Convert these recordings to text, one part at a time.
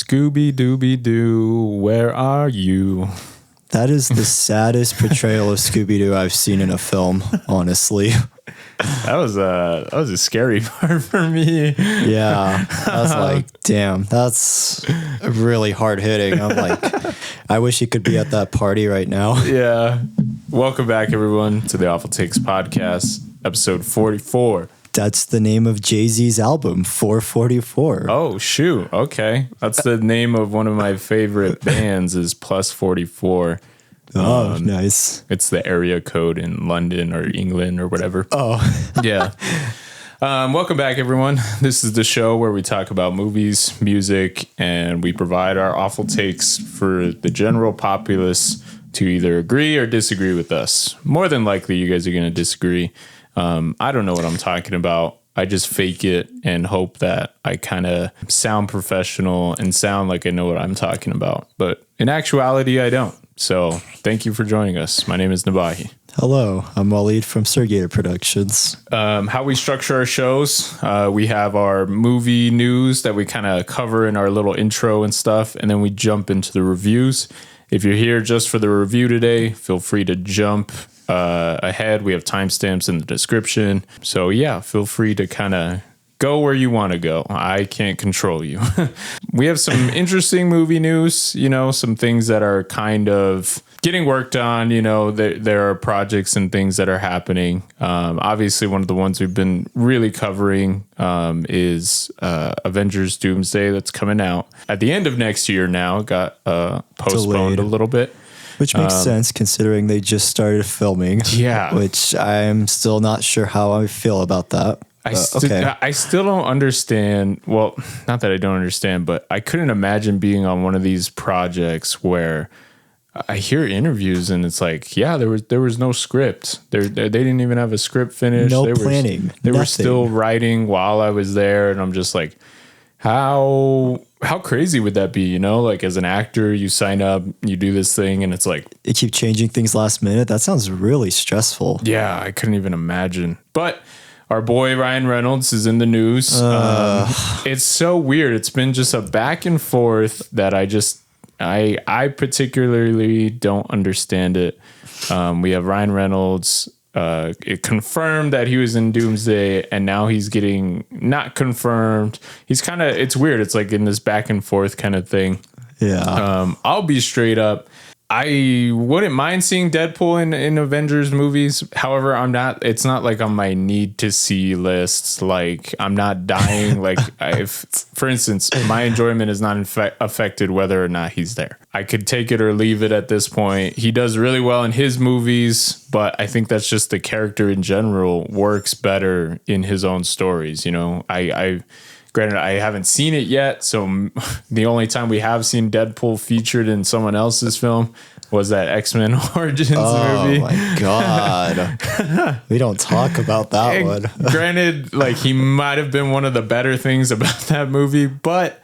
Scooby Dooby Doo, where are you? That is the saddest portrayal of Scooby-Doo I've seen in a film, honestly. That was a scary part for me. Yeah, I was like, damn, that's really hard hitting. I'm like, I wish he could be at that party right now. Yeah. Welcome back, everyone, to the Awful Takes podcast, episode 44. That's the name of Jay-Z's album, 444. Oh, shoot. Okay. That's the name of one of my favorite bands is Plus 44. Oh, nice. It's the area code in London or England or whatever. Oh. Yeah. Welcome back, everyone. This is the show where we talk about movies, music, and we provide our awful takes for the general populace to either agree or disagree with us. More than likely, you guys are going to disagree. I don't know what I'm talking about. I just fake it and hope that I kind of sound professional and sound like I know what I'm talking about. But in actuality, I don't. So thank you for joining us. My name is Nabahi. Hello, I'm Wallied from Sergator Productions. How we structure our shows, we have our movie news that we kind of cover in our little intro and stuff, and then we jump into the reviews. If you're here just for the review today, feel free to jump ahead. We have timestamps in the description. So yeah, feel free to kind of go where you want to go. I can't control you. We have some interesting movie news, some things that are kind of getting worked on. There are projects and things that are happening. Obviously, one of the ones we've been really covering is Avengers Doomsday that's coming out at the end of next year now. It got postponed Delayed. A little bit. Which makes sense considering they just started filming. Yeah. Which I'm still not sure how I feel about that. I still don't understand. Well, not that I don't understand, but I couldn't imagine being on one of these projects where I hear interviews and it's like, yeah, there was no script. They didn't even have a script finished. No planning. They were still writing while I was there, and I'm just like, how crazy would that be? Like as an actor, you sign up, you do this thing, and it's like they keep changing things last minute. That sounds really stressful. Yeah, I couldn't even imagine. But our boy Ryan Reynolds is in the news. It's so weird. It's been just a back and forth that I particularly don't understand it. We have Ryan Reynolds. It confirmed that he was in Doomsday, and now he's getting not confirmed. It's weird. It's like in this back and forth kind of thing. Yeah. I'll be straight up. I wouldn't mind seeing Deadpool in Avengers movies. However, it's not like on my need to see lists. Like I'm not dying. Like for instance, my enjoyment is not affected whether or not he's there. I could take it or leave it at this point. He does really well in his movies, but I think that's just the character in general works better in his own stories. Granted, I haven't seen it yet, so the only time we have seen Deadpool featured in someone else's film was that X-Men Origins movie. Oh my God. We don't talk about that one. Granted, like he might have been one of the better things about that movie, but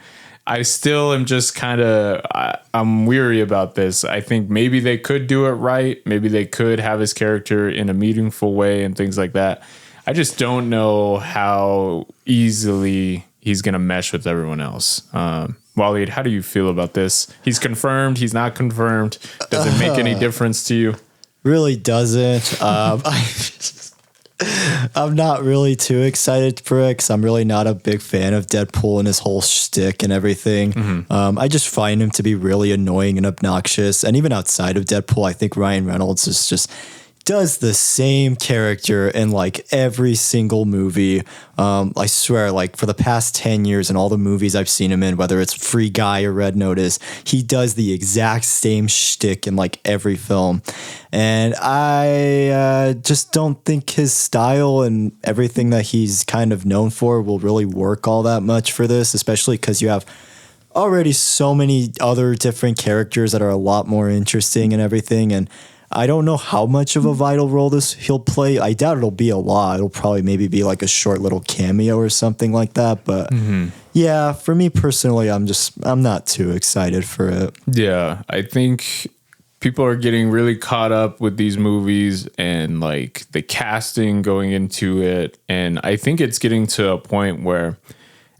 I still am just I'm weary about this. I think maybe they could do it right. Maybe they could have his character in a meaningful way and things like that. I just don't know how easily he's going to mesh with everyone else. Wallied, how do you feel about this? He's confirmed. He's not confirmed. Does it make any difference to you? Really doesn't. I'm not really too excited for it because I'm really not a big fan of Deadpool and his whole shtick and everything. Mm-hmm. I just find him to be really annoying and obnoxious. And even outside of Deadpool, I think Ryan Reynolds is just does the same character in like every single movie. I swear, like for the past 10 years and all the movies I've seen him in, whether it's Free Guy or Red Notice, he does the exact same shtick in like every film. And I just don't think his style and everything that he's kind of known for will really work all that much for this, especially because you have already so many other different characters that are a lot more interesting and everything. And I don't know how much of a vital role he'll play. I doubt it'll be a lot. It'll probably maybe be like a short little cameo or something like that. But yeah, for me personally, I'm not too excited for it. Yeah, I think people are getting really caught up with these movies and like the casting going into it. And I think it's getting to a point where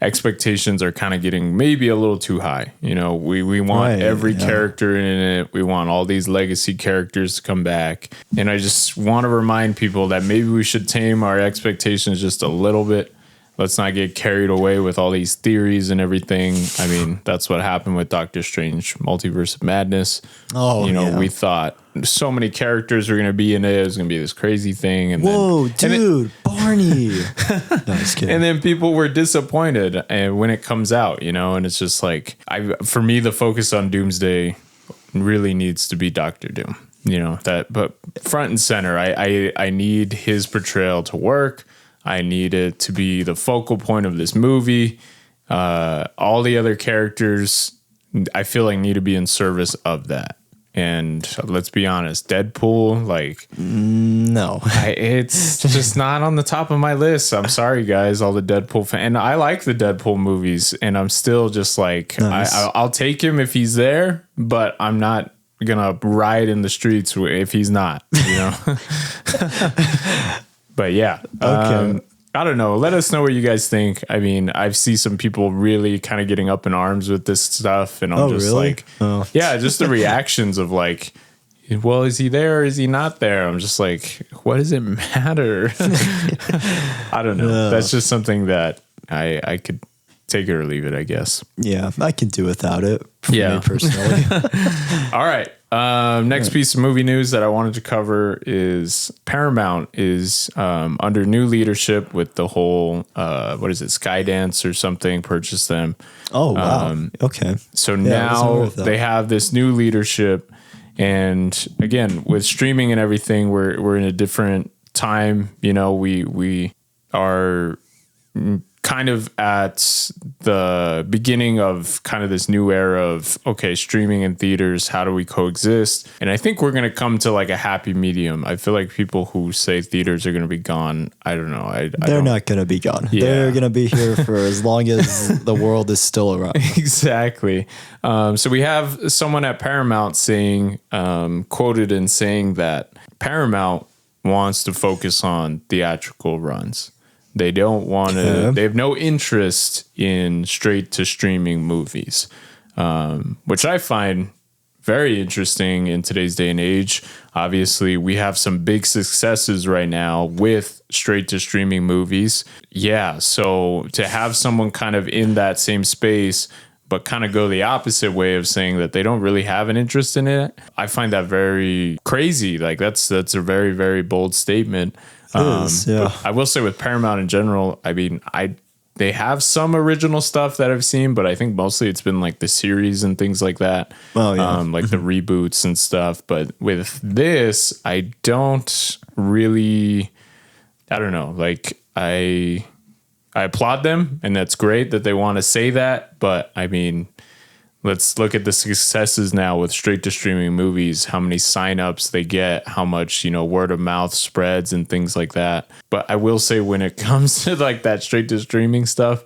expectations are kind of getting maybe a little too high. You know, we want every character in it. We want all these legacy characters to come back. And I just want to remind people that maybe we should tame our expectations just a little bit. Let's not get carried away with all these theories and everything. I mean, that's what happened with Doctor Strange Multiverse of Madness. Oh, We thought so many characters were going to be in it. It was going to be this crazy thing. And Barney. No, just kidding. And then people were disappointed and when it comes out, and it's just like, for me, the focus on Doomsday really needs to be Doctor Doom, but front and center, I need his portrayal to work. I need it to be the focal point of this movie. All the other characters, I feel like need to be in service of that. And let's be honest, Deadpool, no, it's just not on the top of my list. I'm sorry, guys, all the Deadpool fans. And I like the Deadpool movies, and I'm still just like, nice. I'll take him if he's there, but I'm not gonna ride in the streets if he's not, But yeah, okay. I don't know. Let us know what you guys think. I mean, I see some people really kind of getting up in arms with this stuff, and I'm just the reactions of like, well, is he there or is he not there? I'm just like, what does it matter? I don't know. That's just something that I could take it or leave it, I guess. Yeah, I can do without it. Me personally. All right. Next piece of movie news that I wanted to cover is Paramount is under new leadership with the whole Skydance or something, purchased them. Oh wow. Okay. So now they have this new leadership, and again with streaming and everything, we're in a different time. We are kind of at the beginning of kind of this new era of, okay, streaming and theaters, how do we coexist? And I think we're going to come to like a happy medium. I feel like people who say theaters are going to be gone, I don't know. They're not going to be gone. Yeah. They're going to be here for as long as the world is still around. Exactly. So we have someone at Paramount saying, quoted in saying that Paramount wants to focus on theatrical runs. They don't want to, they have no interest in straight to streaming movies, which I find very interesting in today's day and age. Obviously, we have some big successes right now with straight to streaming movies. Yeah. So to have someone kind of in that same space, but kind of go the opposite way of saying that they don't really have an interest in it, I find that very crazy. Like that's a very, very bold statement. I will say with Paramount in general, I mean, they have some original stuff that I've seen, but I think mostly it's been like the series and things like that. Oh, yeah. Like the reboots and stuff. But with this, I don't really, I don't know. Like I applaud them, and that's great that they want to say that. But I mean, let's look at the successes now with straight to streaming movies, how many signups they get, how much, word of mouth spreads and things like that. But I will say when it comes to like that straight to streaming stuff,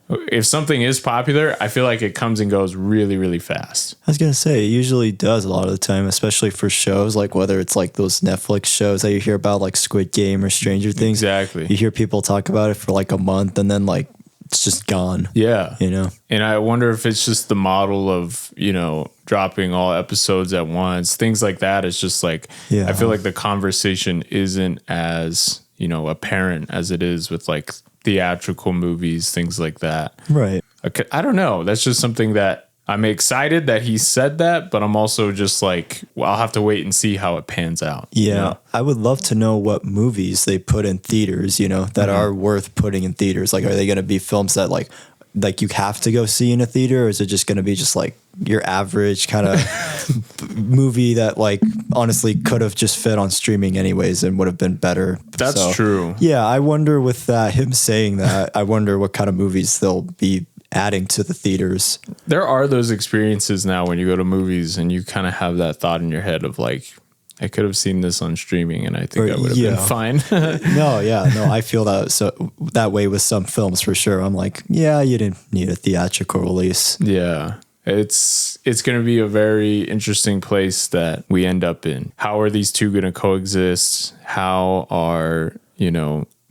if something is popular, I feel like it comes and goes really, really fast. I was going to say, it usually does a lot of the time, especially for shows, like whether it's like those Netflix shows that you hear about, like Squid Game or Stranger Things. Exactly. You hear people talk about it for like a month, and then like it's just gone. Yeah. And I wonder if it's just the model of, dropping all episodes at once, things like that. It's just like, I feel like the conversation isn't as, apparent as it is with like theatrical movies, things like that. Right. I don't know. That's just something that I'm excited that he said that, but I'm also just like, well, I'll have to wait and see how it pans out. Yeah. I would love to know what movies they put in theaters, that are worth putting in theaters. Like, are they going to be films that like you have to go see in a theater, or is it just going to be just like your average kind of movie that like honestly could have just fit on streaming anyways and would have been better? That's true. Yeah. I wonder with him saying that, I wonder what kind of movies they'll be adding to the theaters. There are those experiences now when you go to movies and you kind of have that thought in your head of like, I could have seen this on streaming and I think I would have been fine. No, I feel that way with some films for sure. I'm like, yeah, you didn't need a theatrical release. Yeah. It's going to be a very interesting place that we end up in. How are these two going to coexist? How are,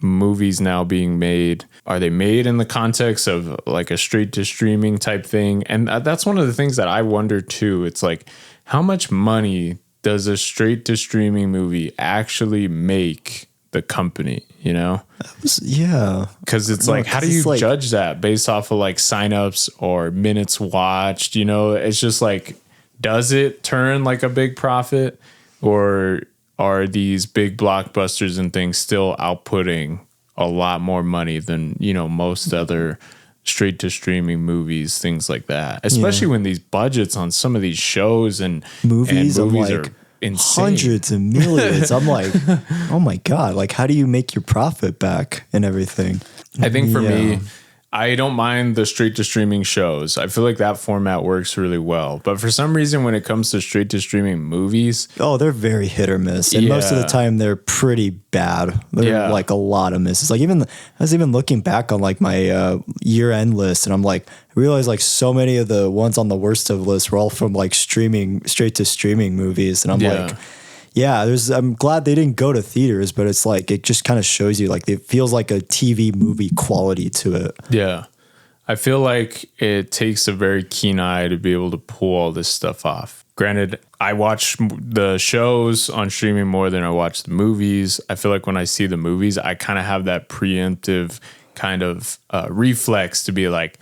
movies now being made, are they made in the context of like a straight to streaming type thing? And that's one of the things that I wonder too. It's like, how much money does a straight to streaming movie actually make the company, you know? Yeah. Because it's like, how do you judge that based off of like signups or minutes watched? You know, it's just like, does it turn like a big profit, or are these big blockbusters and things still outputting a lot more money than, you know, most other straight to streaming movies, things like that, especially when these budgets on some of these shows and movies are insane. Hundreds of millions. I'm like, oh my God, like, how do you make your profit back and everything? I think for me, I don't mind the straight to streaming shows. I feel like that format works really well. But for some reason, when it comes to straight to streaming movies, they're very hit or miss. And most of the time they're pretty bad. They're like a lot of misses. Like I was even looking back on like my year end list, and I'm like, I realized like so many of the ones on the worst of list were all from like straight to streaming movies. And I'm like, I'm glad they didn't go to theaters, but it's like, it just kind of shows you like, it feels like a TV movie quality to it. Yeah. I feel like it takes a very keen eye to be able to pull all this stuff off. Granted, I watch the shows on streaming more than I watch the movies. I feel like when I see the movies, I kind of have that preemptive kind of reflex to be like,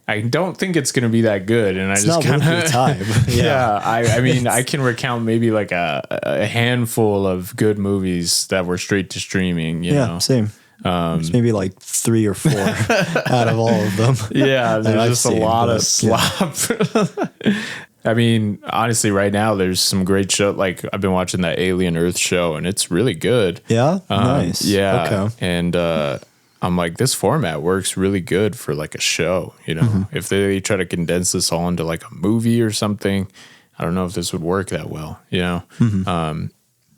I don't think it's going to be that good. And it's I just kind of time. I mean, I can recount maybe like a handful of good movies that were straight to streaming, you know? Same. There's maybe like 3 or 4 out of all of them. Yeah. There's just a lot of slop. I mean, honestly, right now there's some great show. Like I've been watching that Alien Earth show and it's really good. Yeah. Nice. Yeah. Okay. And, I'm like, this format works really good for like a show, you know. If they try to condense this all into like a movie or something, I don't know if this would work that well, you know.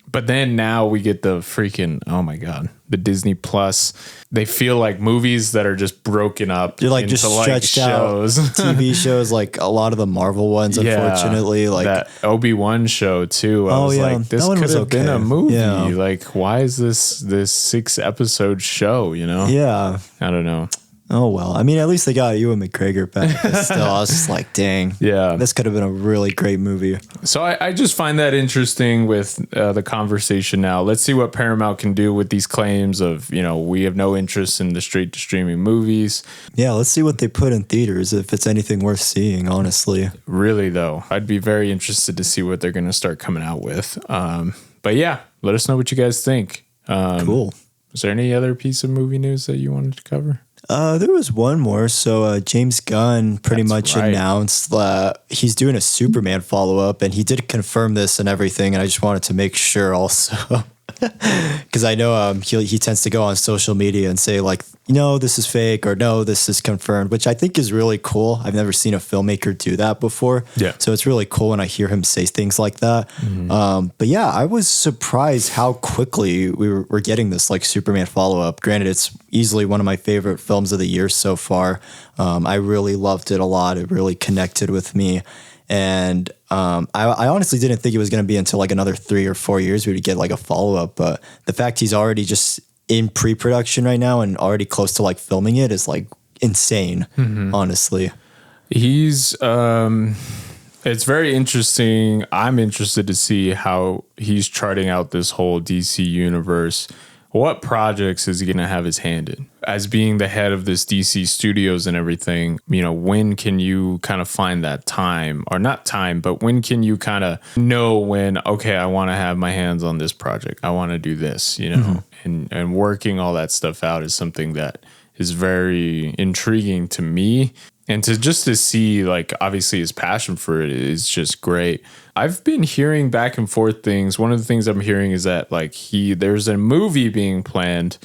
But then now we get the freaking, oh my God, the Disney Plus. They feel like movies that are just broken up. They're like just stretched out TV shows, like a lot of the Marvel ones, unfortunately. Like that Obi-Wan show too. I was like, this could have been a movie. Yeah. Like, why is this 6-episode show, you know? Yeah. I don't know. Oh, well. I mean, at least they got Ewan McGregor back. But still, I was just like, dang. Yeah. This could have been a really great movie. So I just find that interesting with the conversation now. Let's see what Paramount can do with these claims of, you know, we have no interest in the straight to streaming movies. Yeah, let's see what they put in theaters, if it's anything worth seeing, honestly. Really, though. I'd be very interested to see what they're going to start coming out with. But yeah, let us know what you guys think. Cool. Is there any other piece of movie news that you wanted to cover? There was one more. So James Gunn pretty much announced that he's doing a Superman follow-up, and he did confirm this and everything, and I just wanted to make sure also. Because I know he tends to go on social media and say like, no, this is fake, or no, this is confirmed, which I think is really cool. I've never seen a filmmaker do that before. Yeah. So it's really cool when I hear him say things like that. But yeah, I was surprised how quickly we're getting this like Superman follow-up. Granted, it's easily one of my favorite films of the year so far. I really loved it a lot. It really connected with me. And I honestly didn't think it was going to be until like another 3 or 4 years we would get like a follow-up. But the fact he's already just in pre-production right now and already close to like filming it is like insane, honestly. He's it's very interesting. I'm interested to see how he's charting out this whole DC universe. What projects is he going to have his hand in? As being the head of this DC studios and everything, you know, when can you kind of find that time, or not time, but when can you kind of know when, okay, I want to have my hands on this project. I want to do this, you know, and working all that stuff out is something that is very intriguing to me. And to see, like, obviously his passion for it is just great. I've been hearing back and forth things. One of the things I'm hearing is that, like, there's a movie being planned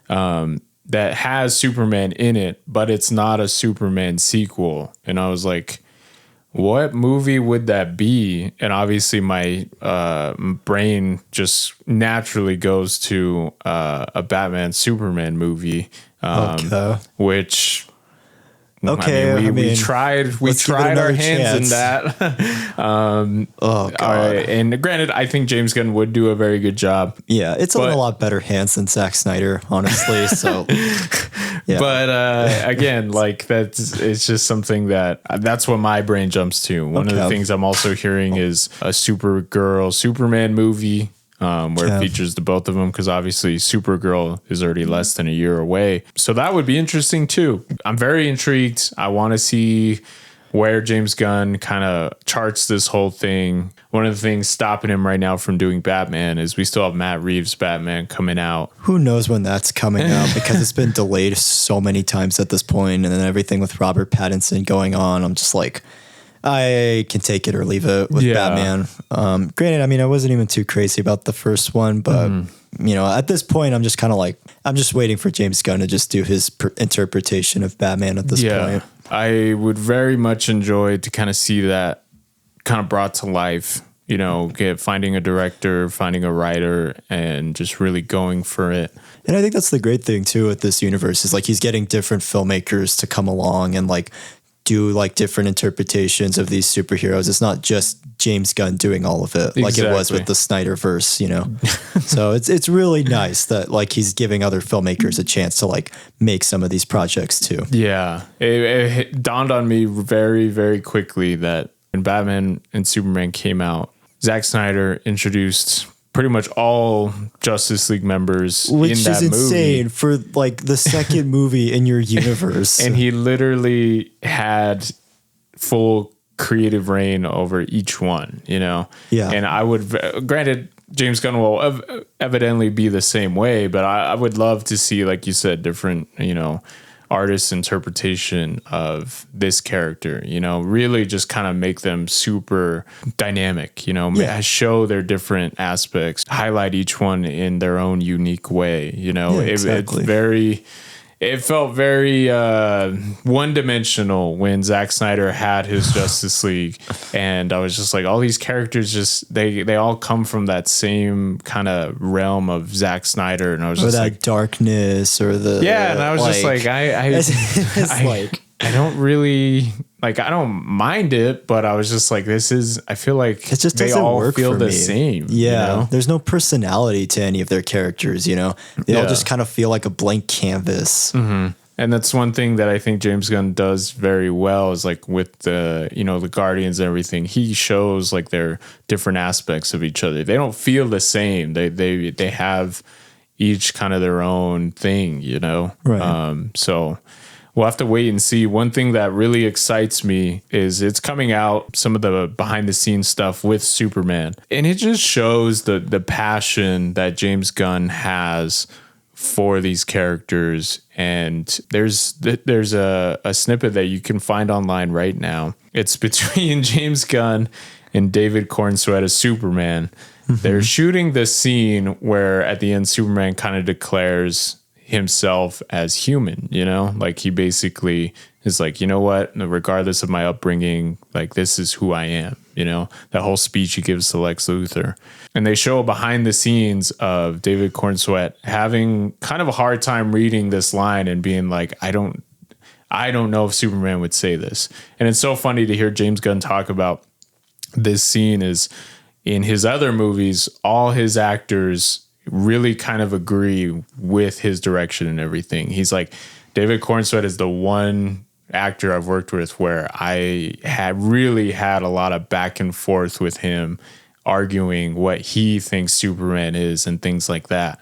that has Superman in it, but it's not a Superman sequel. And I was like, what movie would that be? And obviously my brain just naturally goes to a Batman Superman movie, which... Okay, we tried our hands in that. Oh god! And granted, I think James Gunn would do a very good job. Yeah, it's in a lot better hands than Zack Snyder, honestly. So, yeah. But again, like it's just something that's what my brain jumps to. One of the things I'm also hearing is a Superman movie. Where it features the both of them, because obviously Supergirl is already less than a year away. So that would be interesting too. I'm very intrigued. I want to see where James Gunn kind of charts this whole thing. One of the things stopping him right now from doing Batman is we still have Matt Reeves' Batman coming out. Who knows when that's coming out, because it's been delayed so many times at this point, and then everything with Robert Pattinson going on. I'm just like, I can take it or leave it with Batman. Granted, I mean, I wasn't even too crazy about the first one, but you know, at this point, I'm just kind of like, I'm just waiting for James Gunn to just do his interpretation of Batman at this point. I would very much enjoy to kind of see that kind of brought to life, you know, finding a director, finding a writer, and just really going for it. And I think that's the great thing too with this universe is like he's getting different filmmakers to come along and like do like different interpretations of these superheroes. It's not just James Gunn doing all of it like it was with the Snyderverse, you know? So it's really nice that like he's giving other filmmakers a chance to like make some of these projects too. Yeah. It dawned on me very, very quickly that when Batman and Superman came out, Zack Snyder introduced pretty much all Justice League members which in that is insane movie. For like the second movie in your universe. And he literally had full creative reign over each one, you know? Yeah. And I would, granted, James Gunn will evidently be the same way, but I would love to see, like you said, different, you know, artist's interpretation of this character, you know, really just kind of make them super dynamic, you know, show their different aspects, highlight each one in their own unique way, you know. It felt very one-dimensional when Zack Snyder had his Justice League, and I was just like, all these characters just they all come from that same kind of realm of Zack Snyder, and I was just that like darkness or the and I was just like I don't really like, I don't mind it, but I was just like, I feel like it just they doesn't all work feel for the me. same. Yeah. You know? There's no personality to any of their characters, you know, they all just kind of feel like a blank canvas. Mm-hmm. And that's one thing that I think James Gunn does very well is like with the, you know, the Guardians and everything, he shows like their different aspects of each other. They don't feel the same. They have each kind of their own thing, you know? Right. So we'll have to wait and see. One thing that really excites me is it's coming out, some of the behind the scenes stuff with Superman. And it just shows the passion that James Gunn has for these characters. And there's a snippet that you can find online right now. It's between James Gunn and David Cornsweet as Superman. They're shooting the scene where at the end Superman kind of declares himself as human, you know, like he basically is like, you know what, regardless of my upbringing, like this is who I am, you know, that whole speech he gives to Lex Luthor. And they show behind the scenes of David Cornsweet having kind of a hard time reading this line and being like, I don't know if Superman would say this. And it's so funny to hear James Gunn talk about this scene is in his other movies, all his actors really kind of agree with his direction and everything. He's like, David Cornsweet is the one actor I've worked with where I really had a lot of back and forth with him arguing what he thinks Superman is and things like that.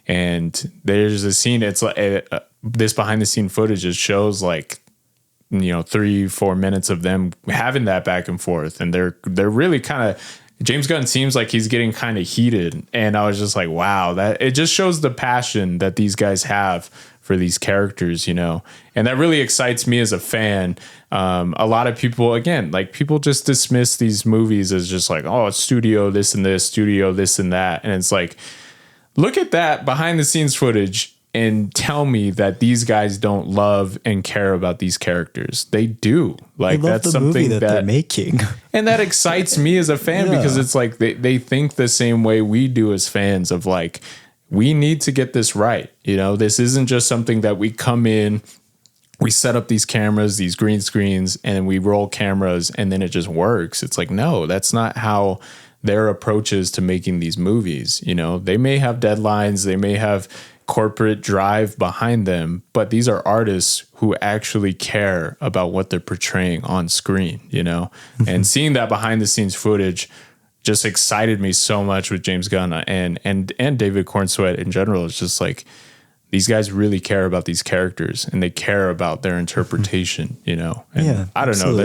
And there's a scene, it's like this behind the scene footage just shows like, you know, 3-4 minutes of them having that back and forth. And they're really kind of, James Gunn seems like he's getting kind of heated. And I was just like, wow, that it just shows the passion that these guys have for these characters, you know, and that really excites me as a fan. A lot of people, again, like people just dismiss these movies as just like, oh, it's studio this and this, studio this and that. And it's like, look at that behind the scenes footage and tell me that these guys don't love and care about these characters. They do. Like that's something that they're making. And that excites me as a fan because it's like they think the same way we do as fans of like, we need to get this right. You know, this isn't just something that we come in, we set up these cameras, these green screens, and we roll cameras and then it just works. It's like, no, that's not how their approach is to making these movies. You know, they may have deadlines, they may have corporate drive behind them, but these are artists who actually care about what they're portraying on screen, you know. And seeing that behind the scenes footage just excited me so much with James Gunn and David Cornsweet in general. It's just like, these guys really care about these characters and they care about their interpretation, you know? And yeah, I don't know.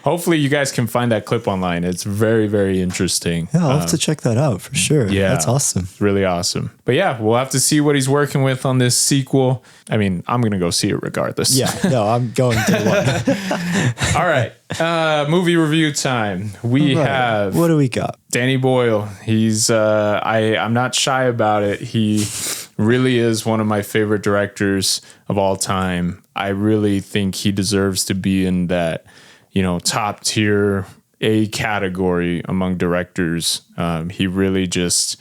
Hopefully you guys can find that clip online. It's very, very interesting. Yeah, I'll have to check that out for sure. Yeah. That's awesome. It's really awesome. But yeah, we'll have to see what he's working with on this sequel. I mean, I'm going to go see it regardless. Yeah, no, I'm going day one. All right. Movie review time. We have... What do we got? Danny Boyle. He's, I'm not shy about it. He really is one of my favorite directors of all time. I really think he deserves to be in that, you know, top tier A category among directors. He really just,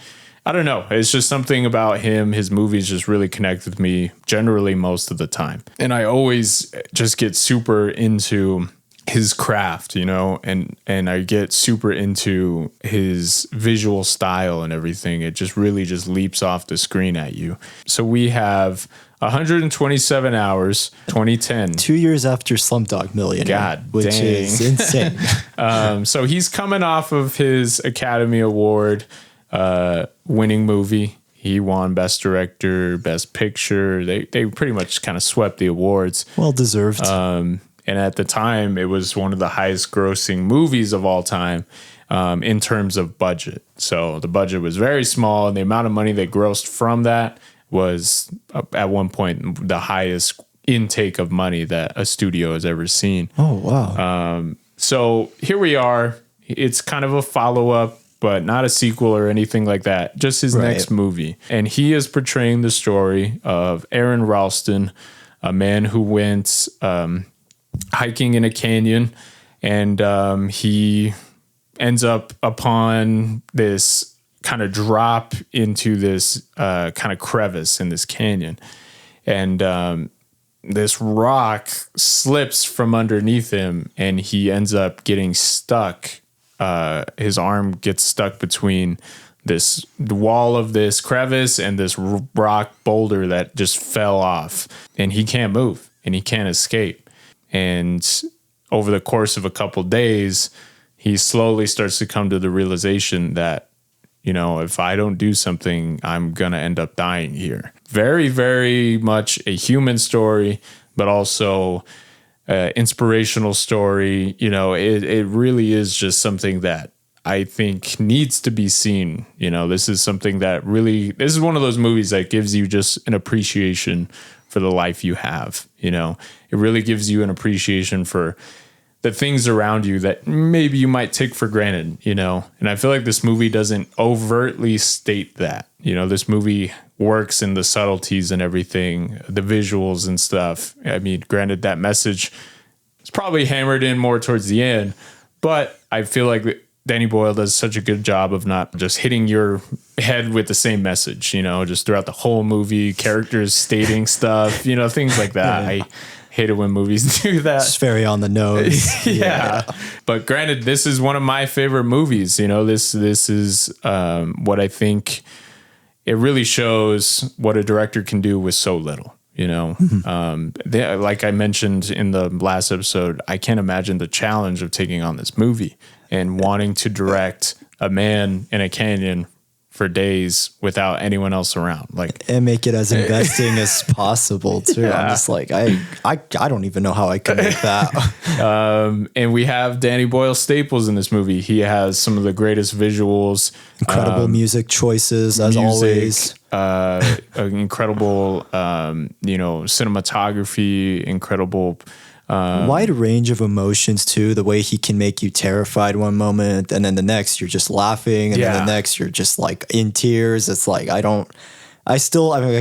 I don't know. It's just something about him. His movies just really connect with me generally most of the time. And I always just get super into his craft, you know, and I get super into his visual style and everything. It just really just leaps off the screen at you. So we have 127 Hours, 2010. 2 years after Slumdog Millionaire, which is insane. So he's coming off of his Academy Award winning movie. He won Best Director, Best Picture. They pretty much kind of swept the awards. Well deserved. And at the time, it was one of the highest grossing movies of all time in terms of budget. So the budget was very small, and the amount of money they grossed from that was at one point the highest intake of money that a studio has ever seen. Oh, wow. So here we are. It's kind of a follow-up, but not a sequel or anything like that. Just his next movie. And he is portraying the story of Aaron Ralston, a man who went... hiking in a canyon, and he ends up upon this kind of drop into this kind of crevice in this canyon, and this rock slips from underneath him, and he ends up getting stuck. His arm gets stuck between the wall of this crevice and this rock boulder that just fell off, and he can't move and he can't escape. And over the course of a couple days, he slowly starts to come to the realization that, you know, if I don't do something, I'm going to end up dying here. Very, very much a human story, but also inspirational story. You know, it really is just something that I think needs to be seen. You know, this is something that really, this is one of those movies that gives you just an appreciation for the life you have. You know, it really gives you an appreciation for the things around you that maybe you might take for granted, you know. And I feel like this movie doesn't overtly state that. You know, this movie works in the subtleties and everything, the visuals and stuff. I mean, granted, that message is probably hammered in more towards the end, but I feel like Danny Boyle does such a good job of not just hitting your head with the same message, you know, just throughout the whole movie, characters stating stuff, you know, things like that. Yeah. I hate it when movies do that. It's very on the nose. Yeah. But granted, this is one of my favorite movies. You know, this is what I think it really shows what a director can do with so little. You know, like I mentioned in the last episode, I can't imagine the challenge of taking on this movie and wanting to direct a man in a canyon for days without anyone else around, like, and make it as investing as possible too. Yeah. I'm just like, I don't even know how I could make that. And we have Danny Boyle staples in this movie. He has some of the greatest visuals, incredible music choices as always. Incredible, you know, cinematography, incredible. Wide range of emotions too. The way he can make you terrified one moment, and then the next you're just laughing, and then the next you're just like in tears. It's like I'm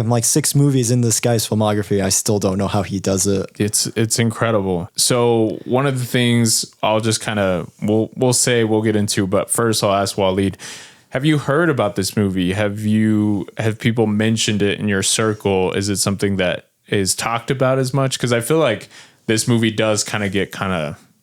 like 6 movies in this guy's filmography. I still don't know how he does it. It's incredible. So one of the things I'll just kind of we'll get into, but first I'll ask Wallied, have you heard about this movie? Have people mentioned it in your circle? Is it something that is talked about as much, because I feel like this movie does kind of get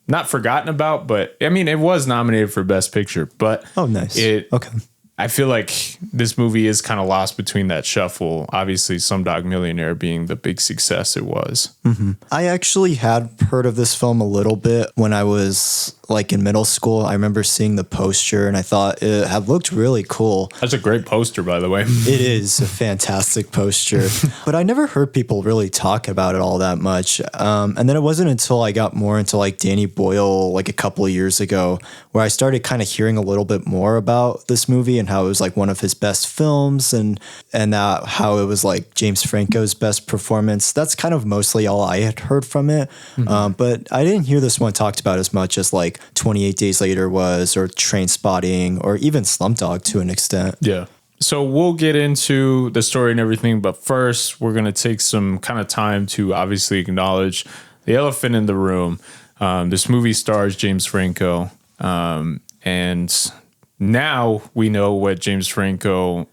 not forgotten about, but I mean, it was nominated for Best Picture, but oh, nice. Okay. I feel like this movie is kind of lost between that shuffle. Obviously, Slumdog Millionaire being the big success it was. Mm-hmm. I actually had heard of this film a little bit when I was like in middle school. I remember seeing the poster and I thought it had looked really cool. That's a great poster, by the way. It is a fantastic poster, but I never heard people really talk about it all that much. And then it wasn't until I got more into like Danny Boyle like a couple of years ago where I started kind of hearing a little bit more about this movie and how it was like one of his best films and how it was like James Franco's best performance. That's kind of mostly all I had heard from it. But I didn't hear this one talked about as much as like 28 Days Later was, or Trainspotting, or even Slumdog to an extent. Yeah. So we'll get into the story and everything, but first we're going to take some kind of time to obviously acknowledge the elephant in the room. This movie stars James Franco, and now we know what James Franco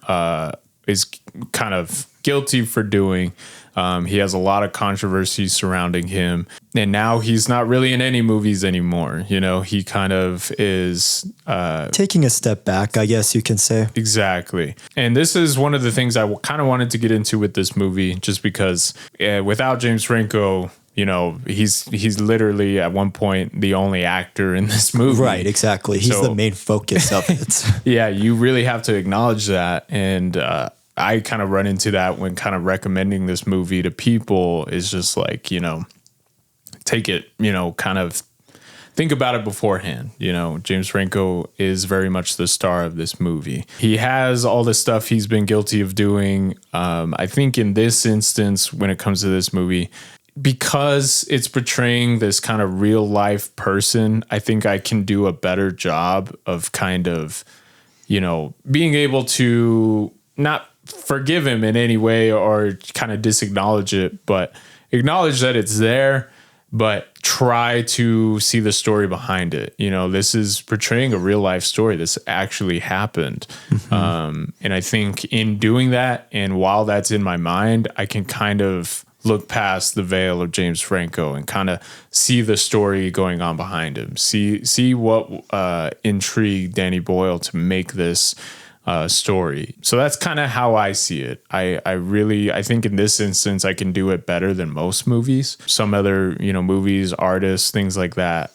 is kind of guilty for doing. He has a lot of controversy surrounding him, and now he's not really in any movies anymore. You know, he kind of is taking a step back, I guess you can say. Exactly. And this is one of the things I kind of wanted to get into with this movie, just because without James Franco, you know, he's literally at one point the only actor in this movie. Right, exactly. He's the main focus of it. Yeah, you really have to acknowledge that. And I kind of run into that when kind of recommending this movie to people, is just like, you know, take it, you know, kind of think about it beforehand. You know, James Franco is very much the star of this movie. He has all the stuff he's been guilty of doing. I think in this instance, when it comes to this movie, because it's portraying this kind of real life person, I think I can do a better job of kind of, you know, being able to not forgive him in any way or kind of disacknowledge it, but acknowledge that it's there, but try to see the story behind it. You know, this is portraying a real life story. This actually happened. And I think in doing that, and while that's in my mind, I can kind of look past the veil of James Franco and kind of see the story going on behind him. See what intrigued Danny Boyle to make this story. So that's kind of how I see it. I think in this instance I can do it better than most movies. Some other, you know, movies, artists, things like that,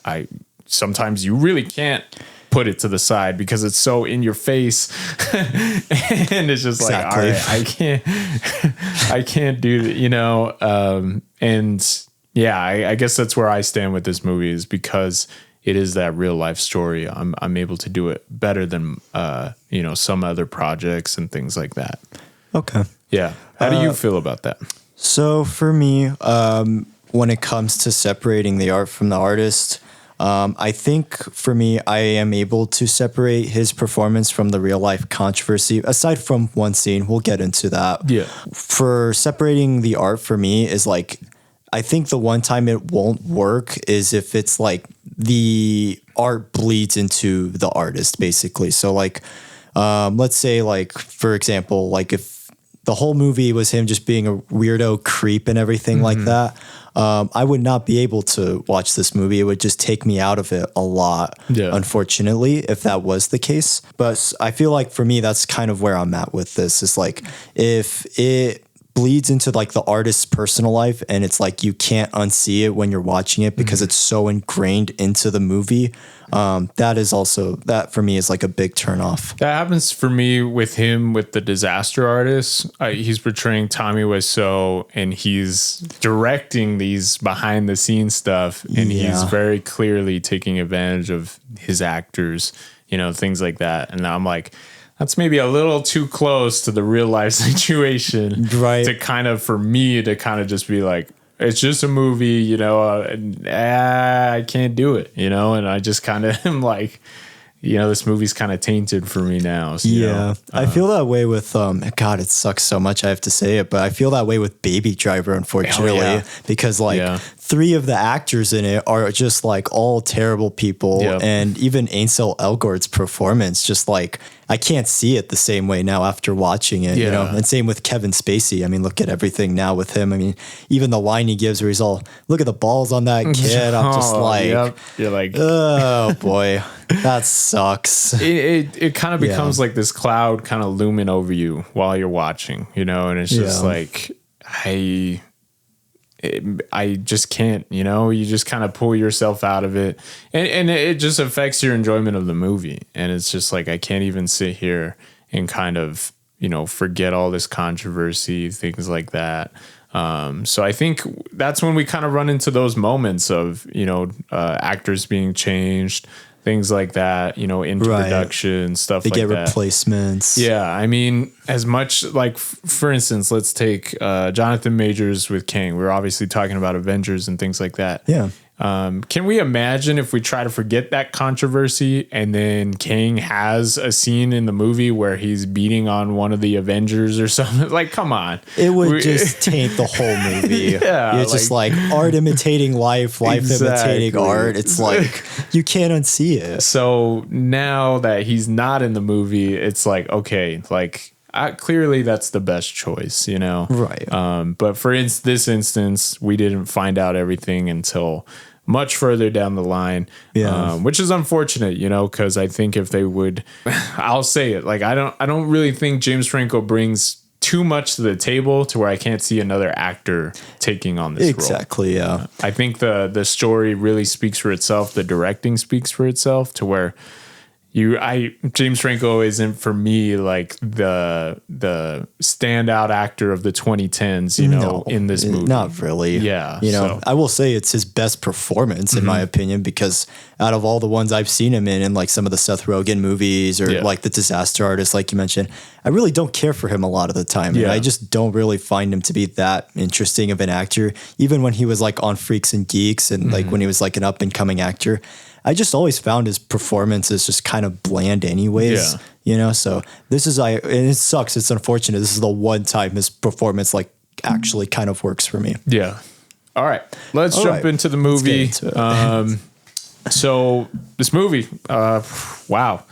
sometimes you really can't put it to the side because it's so in your face. And it's just exactly. Like, all right, I can't do that, you know? And yeah, I guess that's where I stand with this movie, is because it is that real life story. I'm able to do it better than, you know, some other projects and things like that. Okay. Yeah. How do you feel about that? So for me, when it comes to separating the art from the artist, I think for me, I am able to separate his performance from the real life controversy, aside from one scene. We'll get into that. Yeah. For separating the art for me is like, I think the one time it won't work is if it's like the art bleeds into the artist, basically. So like, let's say like, for example, like if the whole movie was him just being a weirdo creep and everything like that, I would not be able to watch this movie. It would just take me out of it a lot, unfortunately, if that was the case. But I feel like for me, that's kind of where I'm at with this. It's like, if it bleeds into like the artist's personal life and it's like you can't unsee it when you're watching it because it's so ingrained into the movie, that for me is like a big turnoff. That happens for me with him with The Disaster Artist. He's portraying Tommy Wiseau and he's directing these behind the scenes stuff, and he's very clearly taking advantage of his actors, you know, things like that. And I'm like, that's maybe a little too close to the real life situation, right? To kind of, for me to kind of just be like, it's just a movie, you know, I can't do it, you know? And I just kind of am like, you know, this movie's kind of tainted for me now. So, you know, I feel that way with, God, it sucks so much I have to say it, but I feel that way with Baby Driver, unfortunately, because like 3 of the actors in it are just like all terrible people. Yep. And even Ansel Elgort's performance, just like, I can't see it the same way now after watching it, you know? Yeah. And same with Kevin Spacey. I mean, look at everything now with him. I mean, even the line he gives where he's all, look at the balls on that kid. I'm just like, yep. You're like, oh boy, that sucks. it kind of becomes like this cloud kind of looming over you while you're watching, you know, and it's just like, I just can't, you know, you just kind of pull yourself out of it, and it just affects your enjoyment of the movie. And it's just like, I can't even sit here and kind of, you know, forget all this controversy, things like that. So I think that's when we kind of run into those moments of, you know, actors being changed, things like that, you know, into production, stuff like that. They get replacements. Yeah. I mean, as much like, for instance, let's take Jonathan Majors with Kang. We're obviously talking about Avengers and things like that. Yeah. Can we imagine if we try to forget that controversy and then Kang has a scene in the movie where he's beating on one of the Avengers or something? Like, come on. It would just taint the whole movie. Yeah, it's just like art imitating life, life imitating art. It's like, you can't unsee it. So now that he's not in the movie, it's like, okay, like, clearly that's the best choice, you know? Right. But for this instance, we didn't find out everything until much further down the line, which is unfortunate, you know, because I think if they would, I'll say it, like, I don't really think James Franco brings too much to the table to where I can't see another actor taking on this role. Exactly, yeah. I think the story really speaks for itself. The directing speaks for itself to where James Franco isn't for me like the standout actor of the 2010s, you know, in this movie. Not really. Yeah. You know, I will say it's his best performance in my opinion, because out of all the ones I've seen him in like some of the Seth Rogen movies or like the Disaster Artist, like you mentioned, I really don't care for him a lot of the time. And I just don't really find him to be that interesting of an actor. Even when he was like on Freaks and Geeks and like when he was like an up and coming actor, I just always found his performances just kind of bland anyways, you know? So this is, and it sucks. It's unfortunate. This is the one time his performance like actually kind of works for me. Yeah. All right. Let's jump into the movie. So this movie, wow.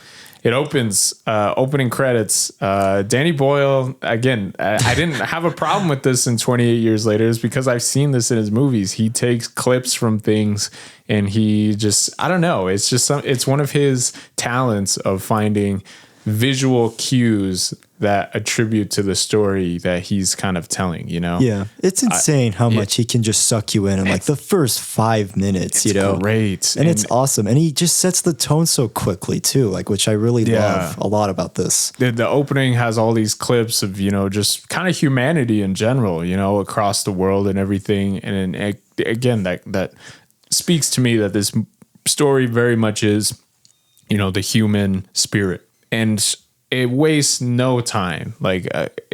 It opens, opening credits. Danny Boyle, again, I didn't have a problem with this in 28 Years Later. It's because I've seen this in his movies. He takes clips from things and he just, I don't know. It's just, it's one of his talents of finding visual cues that attribute to the story that he's kind of telling, you know? Yeah. It's insane how much he can just suck you in like the first 5 minutes, you know? Great. And it's awesome. And he just sets the tone so quickly too, like, which I really love a lot about this. The opening has all these clips of, you know, just kind of humanity in general, you know, across the world and everything. And again, that speaks to me that this story very much is, you know, the human spirit. And it wastes no time. Like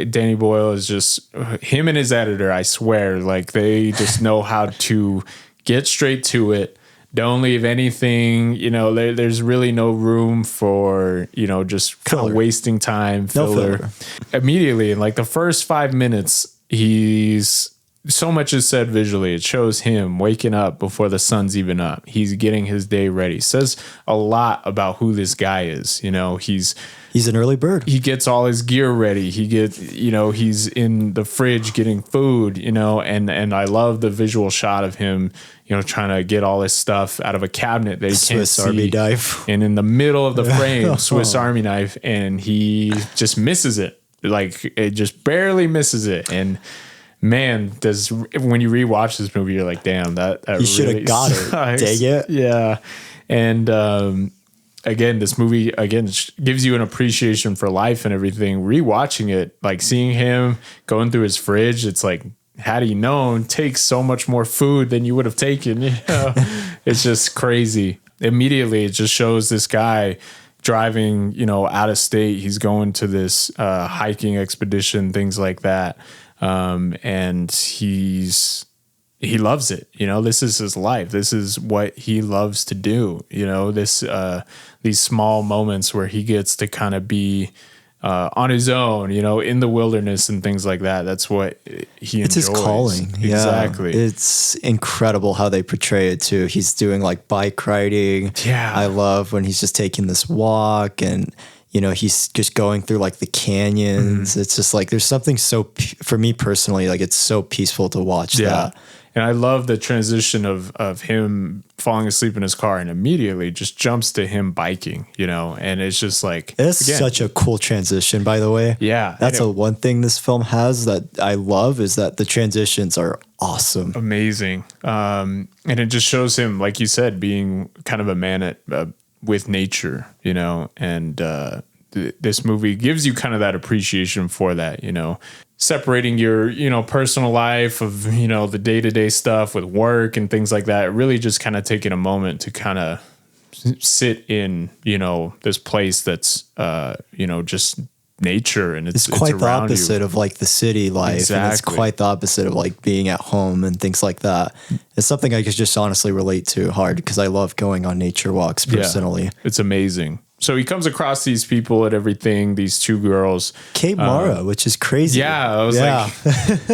Danny Boyle is just, him and his editor, I swear, like they just know how to get straight to it. Don't leave anything, you know, there's really no room for, you know, just kind of wasting time, filler. Immediately, in like the first 5 minutes, so much is said visually. It shows him waking up before the sun's even up. He's getting his day ready. Says a lot about who this guy is. You know, he's an early bird. He gets all his gear ready. He gets, you know, he's in the fridge getting food, you know, and I love the visual shot of him, you know, trying to get all his stuff out of a cabinet that he can't see. Swiss Army knife. And in the middle of the frame, Swiss Army knife, and he just misses it. Like it just barely misses it. And man, when you rewatch this movie, you're like, damn, that you should have got it. Dang it. Yeah. And again, this movie gives you an appreciation for life and everything. Rewatching it, like seeing him going through his fridge, it's like, had he known, takes so much more food than you would have taken. You know? It's just crazy. Immediately, it just shows this guy driving, you know, out of state. He's going to this hiking expedition, things like that. And he loves it. You know, this is his life. This is what he loves to do. You know, these small moments where he gets to kind of be on his own, in the wilderness and things like that. That's what he enjoys. It's his calling. Exactly. Yeah. It's incredible how they portray it too. He's doing like bike riding. Yeah. I love when he's just taking this walk and, he's just going through like the canyons. It's just like, there's something for me personally, like it's so peaceful to watch that. And I love the transition of him falling asleep in his car and immediately just jumps to him biking, and it's just like, it's such a cool transition, by the way. Yeah. That's one thing this film has that I love is that the transitions are awesome. Amazing. And it just shows him, like you said, being kind of a man with nature, and this movie gives you kind of that appreciation for that, separating your, personal life of, the day-to-day stuff with work and things like that. Really just kind of taking a moment to kind of sit in, this place that's, just nature, and it's quite the opposite you. of like the city life. Exactly. And it's quite the opposite of like being at home and things like that. It's something I could just honestly relate to hard because I love going on nature walks personally. Yeah, it's amazing. So he comes across these people and everything, these two girls. Kate Mara, which is crazy. Yeah, I was like,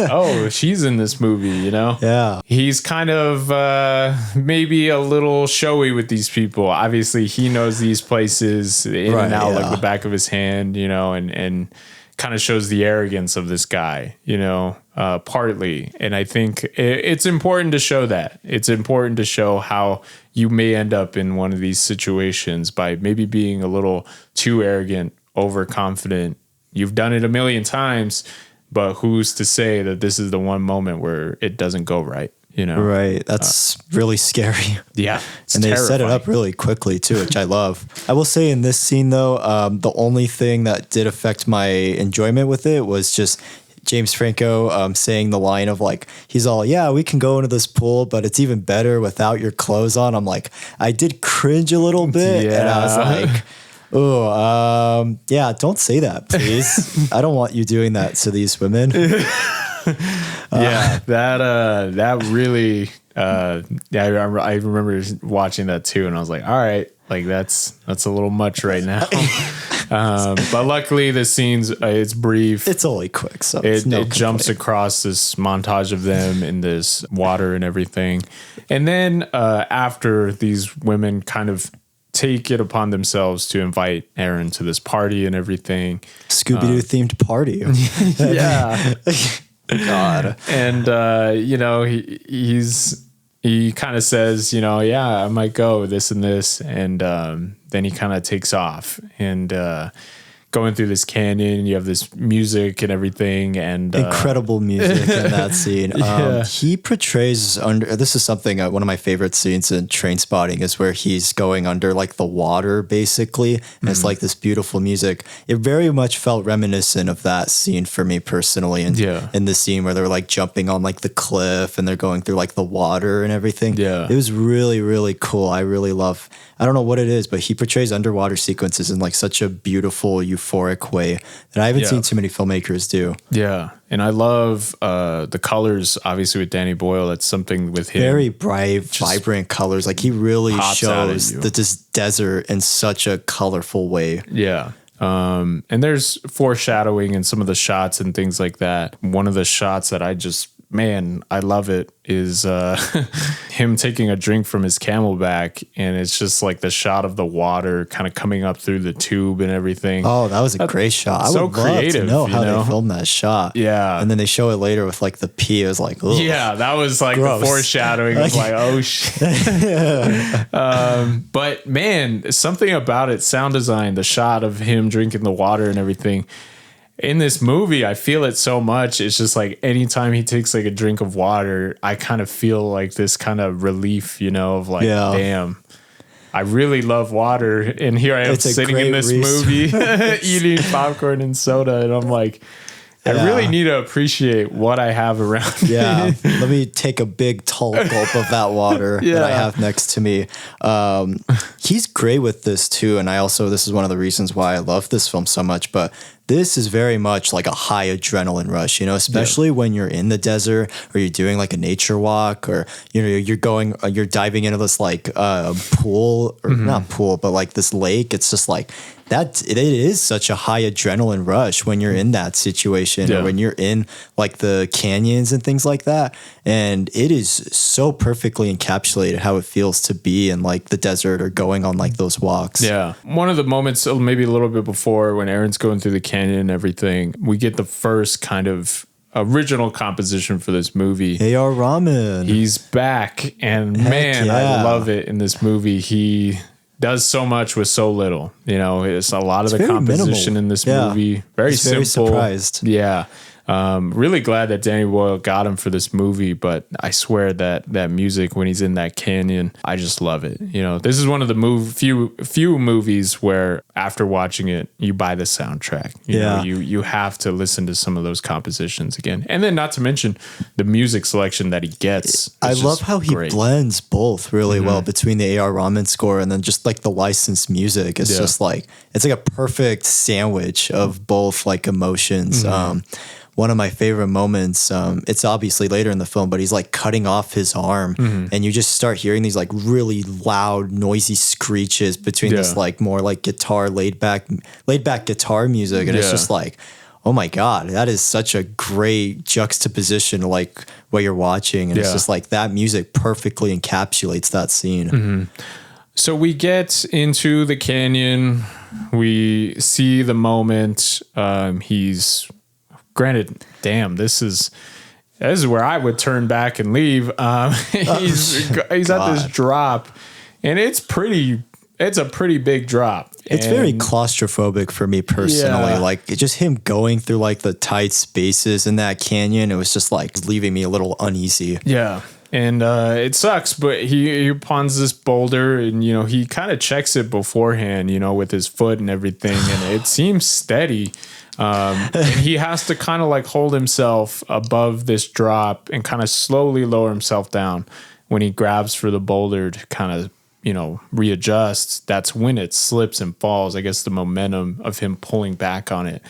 oh, she's in this movie, Yeah. He's kind of maybe a little showy with these people. Obviously, he knows these places in and out like the back of his hand, and kind of shows the arrogance of this guy, partly. And I think it's important to show that. It's important to show how you may end up in one of these situations by maybe being a little too arrogant, overconfident. You've done it a million times, but who's to say that this is the one moment where it doesn't go right? Right. That's really scary. Yeah. And they set it up really quickly too, which I love. I will say in this scene though, the only thing that did affect my enjoyment with it was just James Franco saying the line of like, he's all, yeah, we can go into this pool, but it's even better without your clothes on. I'm like, I did cringe a little bit. Yeah. And I was like, oh, yeah, don't say that, please. I don't want you doing that to these women. Yeah, that really, I remember watching that too, and I was like, all right, like that's a little much right now. But luckily the scenes, it's brief. It's only quick, so it jumps across this montage of them in this water and everything. And then after these women kind of take it upon themselves to invite Aaron to this party and everything. Scooby-Doo themed party. Yeah. God. And, he kind of says, yeah, I might go this and this. And then he kind of takes off and going through this canyon. You have this music and everything, and incredible music in that scene. Yeah. He portrays this is something one of my favorite scenes in Trainspotting is where he's going under like the water basically, and it's like this beautiful music. It very much felt reminiscent of that scene for me personally, and in the scene where they're like jumping on like the cliff and they're going through like the water and everything. Yeah, it was really, really cool. I really love. I don't know what it is, but he portrays underwater sequences in like such a beautiful, euphoric way that I haven't seen too many filmmakers do. Yeah. And I love the colors, obviously, with Danny Boyle. That's something with him. Very bright, vibrant colors. Like he really shows this desert in such a colorful way. Yeah. And there's foreshadowing in some of the shots and things like that. One of the shots that I love it, is him taking a drink from his Camelback, and it's just like the shot of the water kind of coming up through the tube and everything. Oh, that was a great shot. I would love to know how they filmed that shot. Yeah. And then they show it later with like the pee. It was like, ugh. Yeah, that was like gross. The foreshadowing of like, oh shit. But man, something about it, sound design, the shot of him drinking the water and everything. In this movie, I feel it so much. It's just like anytime he takes like a drink of water, I kind of feel like this kind of relief, of like, damn, I really love water. And here I am sitting in this movie, eating popcorn and soda. And I'm like, I really need to appreciate what I have around me. Let me take a big tall gulp of that water that I have next to me. He's great with this too. And this is one of the reasons why I love this film so much, but this is very much like a high adrenaline rush, especially when you're in the desert or you're doing like a nature walk, or you're diving into this like pool, or not pool, but like this lake. It's just like that. It is such a high adrenaline rush when you're in that situation, or when you're in like the canyons and things like that. And it is so perfectly encapsulated how it feels to be in like the desert or going on like those walks. Yeah. One of the moments, maybe a little bit before, when Aaron's going through the canyon and everything, we get the first kind of original composition for this movie. A.R. Rahman. He's back, and man, I love it in this movie. He does so much with so little. It's a lot of the composition minimal in this movie. Very simple. Very surprised. Yeah. Really glad that Danny Boyle got him for this movie, but I swear that music when he's in that canyon, I just love it. This is one of the few movies where after watching it, you buy the soundtrack. You have to listen to some of those compositions again. And then not to mention the music selection that he gets. I love how he blends both really well between the A.R. Rahman score and then just like the licensed music. It's just like, it's like a perfect sandwich of both like emotions. One of my favorite moments, it's obviously later in the film, but he's like cutting off his arm and you just start hearing these like really loud, noisy screeches between this like more like guitar, laid back guitar music. And it's just like, oh my God, that is such a great juxtaposition to like what you're watching. And it's just like that music perfectly encapsulates that scene. So we get into the canyon. We see the moment. He's... Granted, damn, this is where I would turn back and leave. He's at this drop, and it's a pretty big drop. It's very claustrophobic for me personally. Yeah. Like just him going through like the tight spaces in that canyon, it was just like leaving me a little uneasy. Yeah. And it sucks, but he pawns this boulder, and he kind of checks it beforehand, with his foot and everything, and it seems steady. And he has to kind of like hold himself above this drop and kind of slowly lower himself down. When he grabs for the boulder to kind of, readjust, that's when it slips and falls. I guess the momentum of him pulling back on it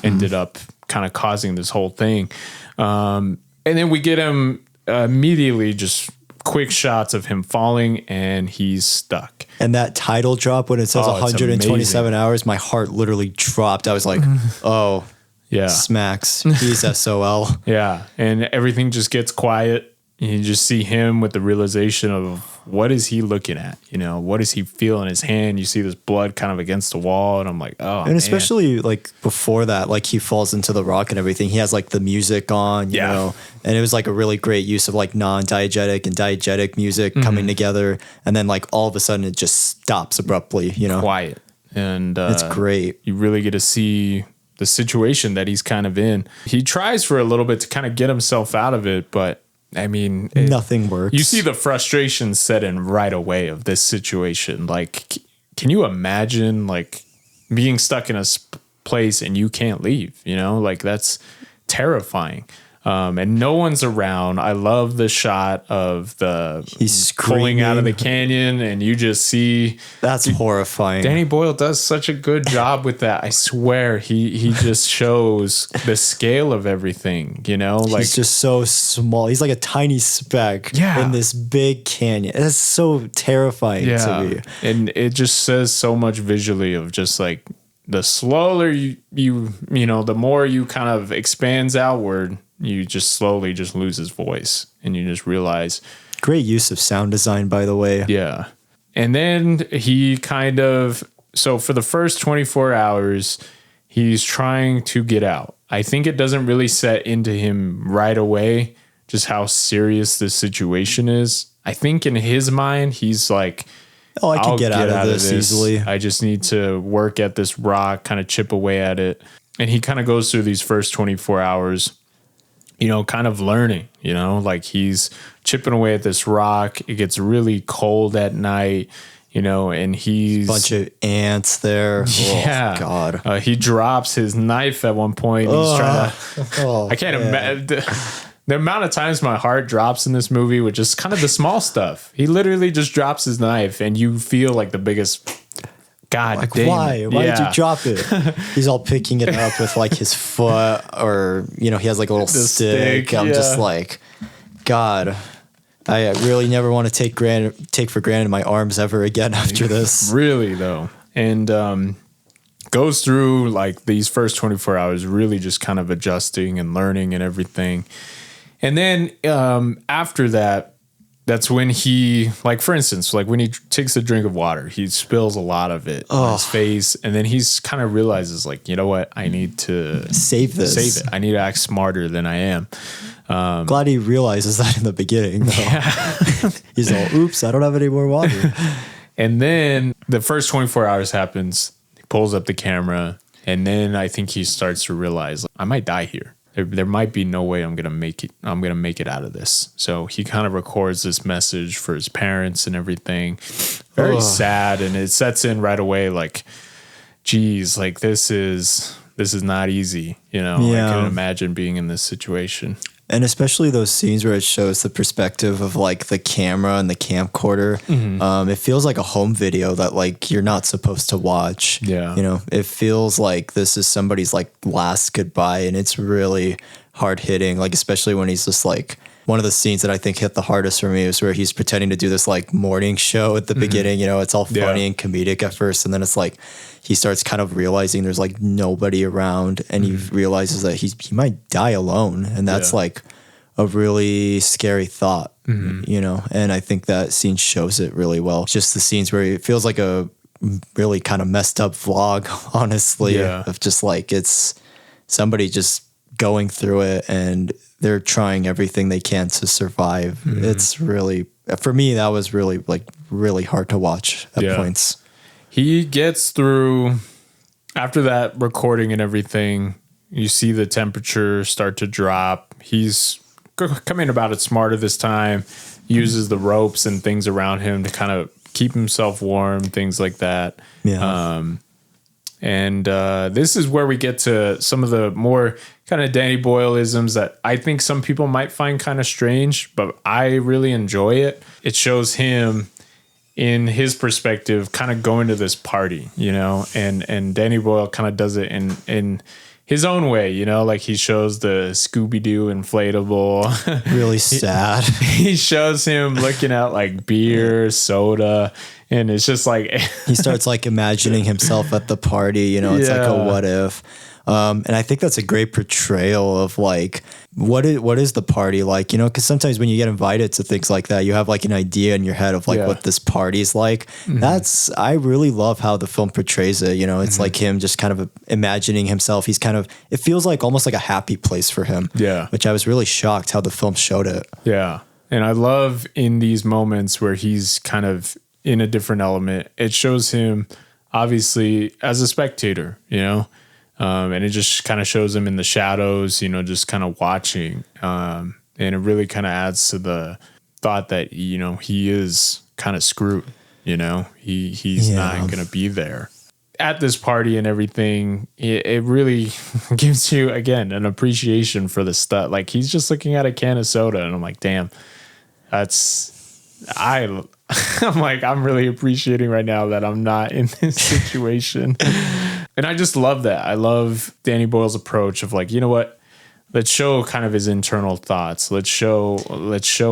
ended up kind of causing this whole thing. And then we get him immediately just quick shots of him falling, and he's stuck. And that title drop when it says 127 hours, my heart literally dropped. I was like, oh, yeah, smacks. He's SOL. Yeah. And everything just gets quiet. You just see him with the realization of what is he looking at? What does he feel in his hand? You see this blood kind of against the wall, and I'm like, oh, and especially like before that, like he falls into the rock and everything. He has like the music on, you know, and it was like a really great use of like non-diegetic and diegetic music coming together. And then like all of a sudden it just stops abruptly, quiet. And it's great. You really get to see the situation that he's kind of in. He tries for a little bit to kind of get himself out of it, but I mean, nothing works. You see the frustration set in right away of this situation. Like, can you imagine like being stuck in a place and you can't leave? Like that's terrifying. And no one's around. I love the shot of he's pulling out of the canyon, and you just see that's horrifying. Danny Boyle does such a good job with that. I swear he just shows the scale of everything, like he's just so small. He's like a tiny speck in this big canyon. It's so terrifying to me. And it just says so much visually of just like the slower you the more you kind of expands outward, you just slowly just lose his voice, and you just realize. Great use of sound design, by the way. Yeah. And then he so for the first 24 hours, he's trying to get out. I think it doesn't really set into him right away just how serious this situation is. I think in his mind, he's like, I can get out of this easily. I just need to work at this rock, kind of chip away at it. And he kind of goes through these first 24 hours, kind of learning, like he's chipping away at this rock. It gets really cold at night, and he's a bunch of ants there. Yeah. Oh, God. He drops his knife at one point. He's trying to, I can't imagine the amount of times my heart drops in this movie with just kind of the small stuff. He literally just drops his knife, and you feel like the biggest God Like, damn why? it. Why did Yeah. you drop it? He's all picking it up with like his foot, or he has like a little The stick. stick, I'm just yeah. like, God, I really never want to take for granted my arms ever again after this. Really though. And goes through like these first 24 hours really just kind of adjusting and learning and everything. And then after that, that's when he, like, for instance, like when he takes a drink of water, he spills a lot of it on his face. And then he's kind of realizes, like, you know what? I need to Save this. Save it. I need to act smarter than I am. Glad he realizes that in the beginning, though. Yeah. He's all, oops, I don't have any more water. And then the first 24 hours happens. He pulls up the camera. And then I think he starts to realize, I might die here. There might be no way I'm gonna make it. I'm gonna make it out of this. So he kind of records this message for his parents and everything. Very sad, and it sets in right away. Like, geez, like this is not easy. I couldn't imagine being in this situation. And especially those scenes where it shows the perspective of like the camera and the camcorder. Mm-hmm. It feels like a home video that like you're not supposed to watch. Yeah. It feels like this is somebody's like last goodbye, and it's really hard hitting. Like, especially when he's just like, one of the scenes that I think hit the hardest for me was where he's pretending to do this like morning show at the beginning. It's all funny and comedic at first. And then it's like, he starts kind of realizing there's like nobody around, and he realizes that he might die alone. And that's like a really scary thought, and I think that scene shows it really well. Just the scenes where it feels like a really kind of messed up vlog, honestly, of just like, it's somebody just going through it and they're trying everything they can to survive. It's really, for me, that was really really hard to watch at points. He gets through, after that recording and everything, you see the temperature start to drop. He's coming about it smarter this time, uses the ropes and things around him to kind of keep himself warm, things like that. Yeah. And this is where we get to some of the more kind of Danny Boyle-isms that I think some people might find kind of strange, but I really enjoy it. It shows him in his perspective kind of going to this party, and Danny Boyle kind of does it in his own way, like he shows the Scooby-Doo inflatable. Really sad. He shows him looking at like beer, soda, and it's just like he starts like imagining himself at the party, it's like a what if. And I think that's a great portrayal of like, what is the party like, because sometimes when you get invited to things like that, you have like an idea in your head of like what this party's like. I really love how the film portrays it. It's like him just kind of imagining himself. It feels like almost like a happy place for him. Yeah. Which I was really shocked how the film showed it. Yeah. And I love in these moments where he's kind of in a different element, it shows him obviously as a spectator, and it just kind of shows him in the shadows, just kind of watching. And it really kind of adds to the thought that, he is kind of screwed, he's not going to be there at this party and everything. It really gives you, again, an appreciation for the stuff. Like, he's just looking at a can of soda and I'm like, damn, I'm like, I'm really appreciating right now that I'm not in this situation. And I just love that. I love Danny Boyle's approach of like, you know what? Let's show kind of his internal thoughts. Let's show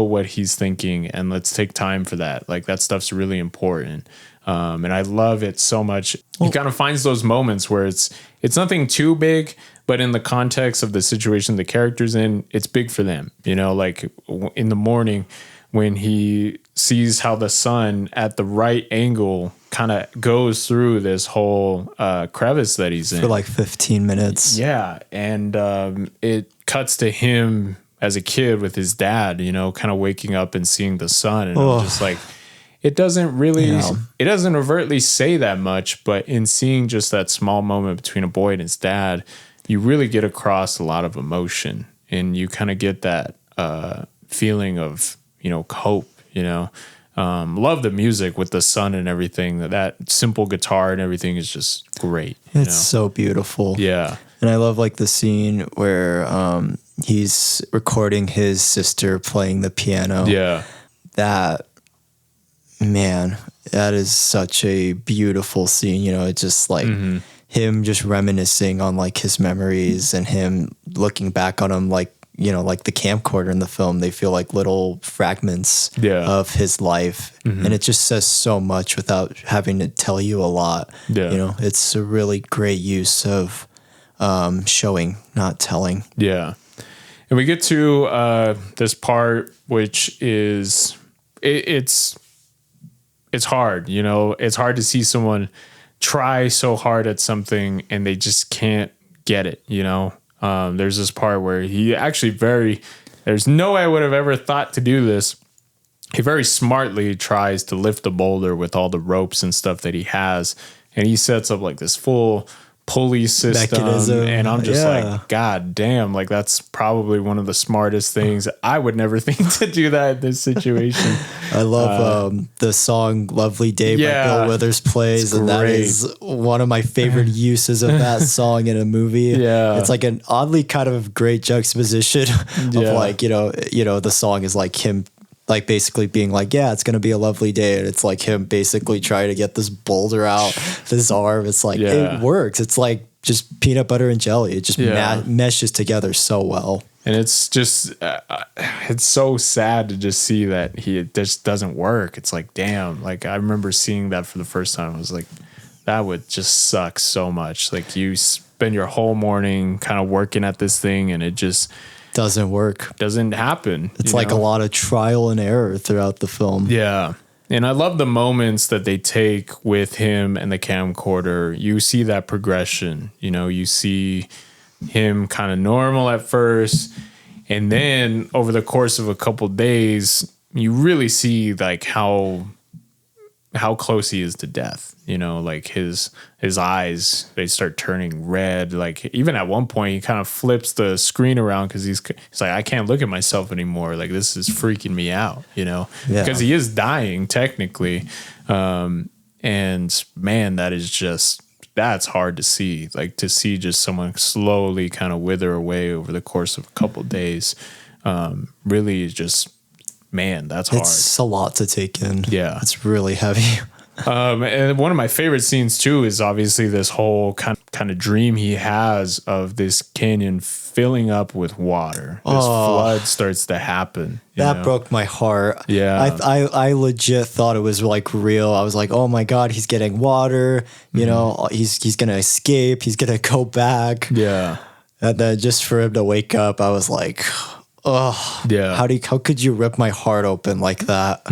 what he's thinking, and let's take time for that. Like, that stuff's really important. And I love it so much. He kind of finds those moments where it's nothing too big, but in the context of the situation the character's in, it's big for them. Like in the morning when he sees how the sun at the right angle kind of goes through this whole crevice that he's in. For like 15 minutes. Yeah. And it cuts to him as a kid with his dad, kind of waking up and seeing the sun. And I'm just like, it doesn't overtly say that much, but in seeing just that small moment between a boy and his dad, you really get across a lot of emotion, and you kind of get that feeling of, hope, love the music with the sun and everything. That simple guitar and everything is just great. It's so beautiful. Yeah. And I love like the scene where he's recording his sister playing the piano. Yeah. That, man, That is such a beautiful scene. You know, it's just like him just reminiscing on like his memories and him looking back on them like, you know, like the camcorder in the film, they feel like little fragments of his life. And it just says so much without having to tell you a lot. You know, it's a really great use of showing, not telling. Yeah. And we get to this part, which is, it's hard, you know, it's hard to see someone try so hard at something and they just can't get it, you know? There's this part where he actually there's no way I would have ever thought to do this. He very smartly tries to lift the boulder with all the ropes and stuff that he has. And he sets up like this full pulley system. Mechanism. And I'm just like, God damn, like that's probably one of the smartest things. I would never think to do that in this situation. I love the song Lovely Day by Bill Withers plays, and that is one of my favorite uses of that song in a movie. It's like an oddly kind of great juxtaposition of like, you know, the song is like him like basically being like, yeah, it's going to be a lovely day. And it's like him basically trying to get this boulder out his arm. It's like, it works. It's like just peanut butter and jelly. It just meshes together so well. And it's just, it's so sad to just see that it just doesn't work. It's like, damn, like I remember seeing that for the first time. I was like, that would just suck so much. Like you spend your whole morning kind of working at this thing and it just doesn't work. Doesn't happen. It's like a lot of trial and error throughout the film. Yeah. And I love the moments that they take with him and the camcorder. You see that progression. You know, you see him kind of normal at first. And then over the course of a couple days, you really see like how close he is to death. You know, like his eyes, they start turning red. Like even at one point he kind of flips the screen around because he's like, I can't look at myself anymore. Like this is freaking me out, you know, because he is dying technically. And man, that's hard to see. Like to see just someone slowly kind of wither away over the course of a couple of days. Really just, man, that's hard. It's a lot to take in. Yeah. It's really heavy. And one of my favorite scenes too is obviously this whole kind of dream he has of this canyon filling up with water. This flood starts to happen. That broke my heart. Yeah. I legit thought it was like real. I was like, oh my God, he's getting water. You know, he's going to escape. He's going to go back. Yeah. And then just for him to wake up, I was like, oh, yeah. How could you rip my heart open like that?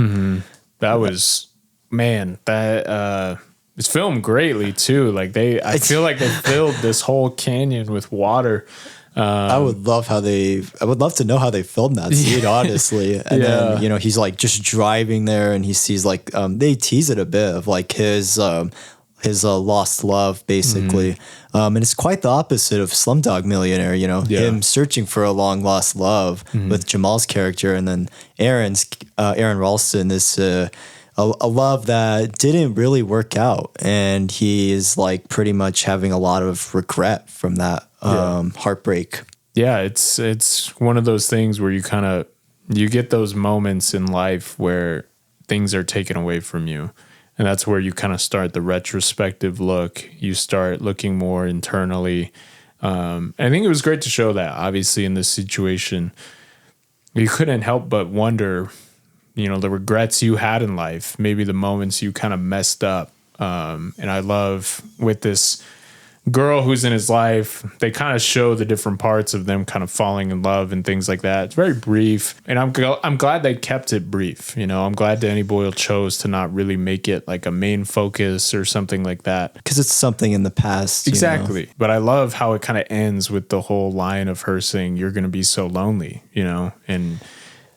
That was, man, that it's filmed greatly too. Like I feel like they filled this whole canyon with water. I would love to know how they filmed that scene, honestly. And then, you know, he's like just driving there and he sees like, they tease it a bit of like his lost love, basically. And it's quite the opposite of Slumdog Millionaire, you know, him searching for a long lost love with Jamal's character. And then Aaron Ralston is a love that didn't really work out. And he is like pretty much having a lot of regret from that heartbreak. Yeah, it's one of those things where you get those moments in life where things are taken away from you. And that's where you kind of start the retrospective look. You start looking more internally. I think it was great to show that, obviously, in this situation. You couldn't help but wonder, you know, the regrets you had in life, maybe the moments you kind of messed up. And I love with this girl who's in his life, they kind of show the different parts of them kind of falling in love and things like that. It's very brief. And I'm glad they kept it brief. You know, I'm glad Danny Boyle chose to not really make it like a main focus or something like that. Because it's something in the past. Exactly. You know? But I love how it kind of ends with the whole line of her saying, "You're going to be so lonely," you know, and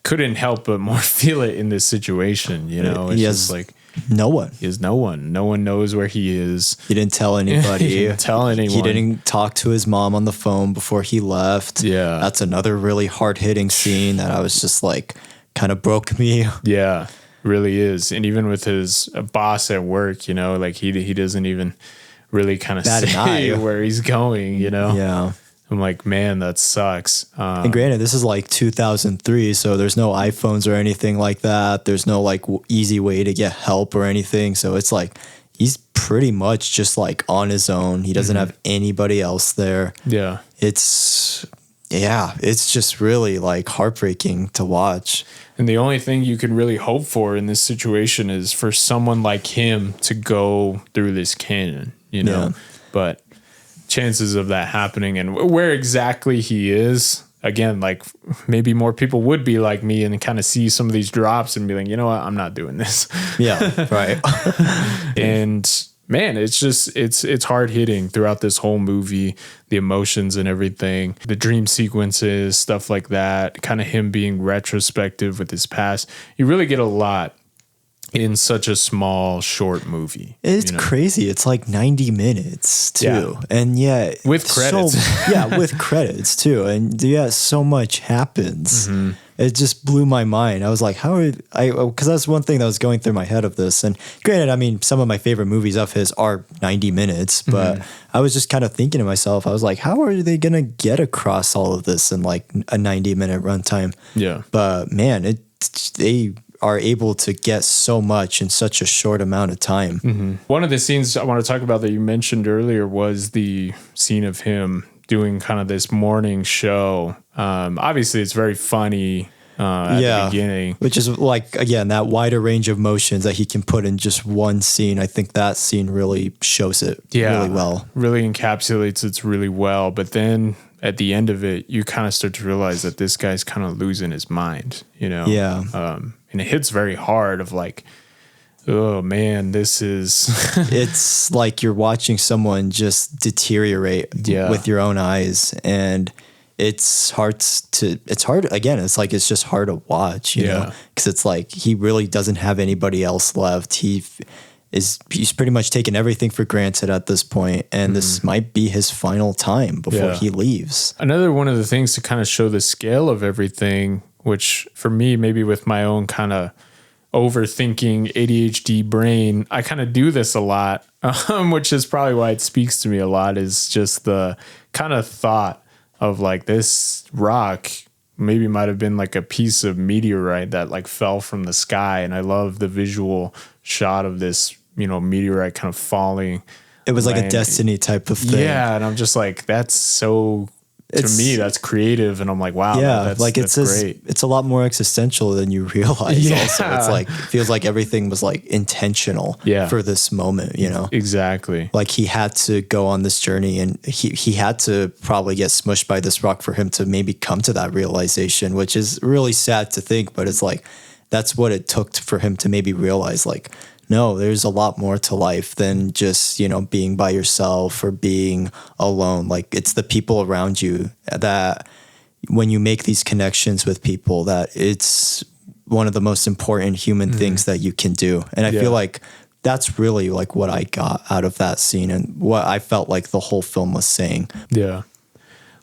couldn't help but more feel it in this situation. You know, it's just like, no one. He has no one. No one knows where he is. He didn't tell anybody. He didn't tell anyone. He didn't talk to his mom on the phone before he left. Yeah. That's another really hard-hitting scene that I was just like, kind of broke me. Yeah, really is. And even with his boss at work, you know, like he doesn't even really kind of say where he's going, you know? Yeah. I'm like, man, that sucks. And granted, this is like 2003, so there's no iPhones or anything like that. There's no like easy way to get help or anything. So it's like he's pretty much just like on his own. He doesn't have anybody else there. Yeah. It's just really like heartbreaking to watch. And the only thing you can really hope for in this situation is for someone like him to go through this canon, you know? Yeah. But chances of that happening and where exactly he is, again, like maybe more people would be like me and kind of see some of these drops and be like, you know what, I'm not doing this. Yeah, right. And man, it's just it's hard hitting throughout this whole movie, the emotions and everything, the dream sequences, stuff like that, kind of him being retrospective with his past. You really get a lot in such a small, short movie. It's crazy. It's like 90 minutes too. Yeah. And yeah, with credits. With credits too. And yeah, so much happens. Mm-hmm. It just blew my mind. I was like, because that's one thing that was going through my head of this. And granted, I mean, some of my favorite movies of his are 90 minutes, but I was just kind of thinking to myself, I was like, how are they going to get across all of this in like a 90-minute runtime? Yeah. But man, they are able to get so much in such a short amount of time. Mm-hmm. One of the scenes I want to talk about that you mentioned earlier was the scene of him doing kind of this morning show. Obviously, it's very funny at the beginning. Which is like, again, that wider range of emotions that he can put in just one scene. I think that scene really shows it really well. Really encapsulates it really well. But then at the end of it, you kind of start to realize that this guy's kind of losing his mind, you know? Yeah. And it hits very hard of like, oh man, this is... It's like you're watching someone just deteriorate with your own eyes. And it's hard, again, it's like, it's just hard to watch, you know? Because it's like, he really doesn't have anybody else left. He's pretty much taken everything for granted at this point, and this might be his final time before he leaves. Another one of the things to kind of show the scale of everything, which for me, maybe with my own kind of overthinking ADHD brain, I kind of do this a lot, which is probably why it speaks to me a lot, is just the kind of thought of like this rock maybe might have been like a piece of meteorite that like fell from the sky. And I love the visual shot of this, you know, meteorite kind of falling. It was like a destiny type of thing. Yeah. And I'm just like, that's so, to me, that's creative. And I'm like, wow, that's great. It's a lot more existential than you realize. Also, it's like, it feels like everything was like intentional for this moment, you know? Exactly. Like he had to go on this journey, and he had to probably get smushed by this rock for him to maybe come to that realization, which is really sad to think, but it's like, that's what it took for him to maybe realize, like, no, there's a lot more to life than just, you know, being by yourself or being alone. Like, it's the people around you that when you make these connections with people, that it's one of the most important human things that you can do. And I feel like that's really like what I got out of that scene and what I felt like the whole film was saying. Yeah.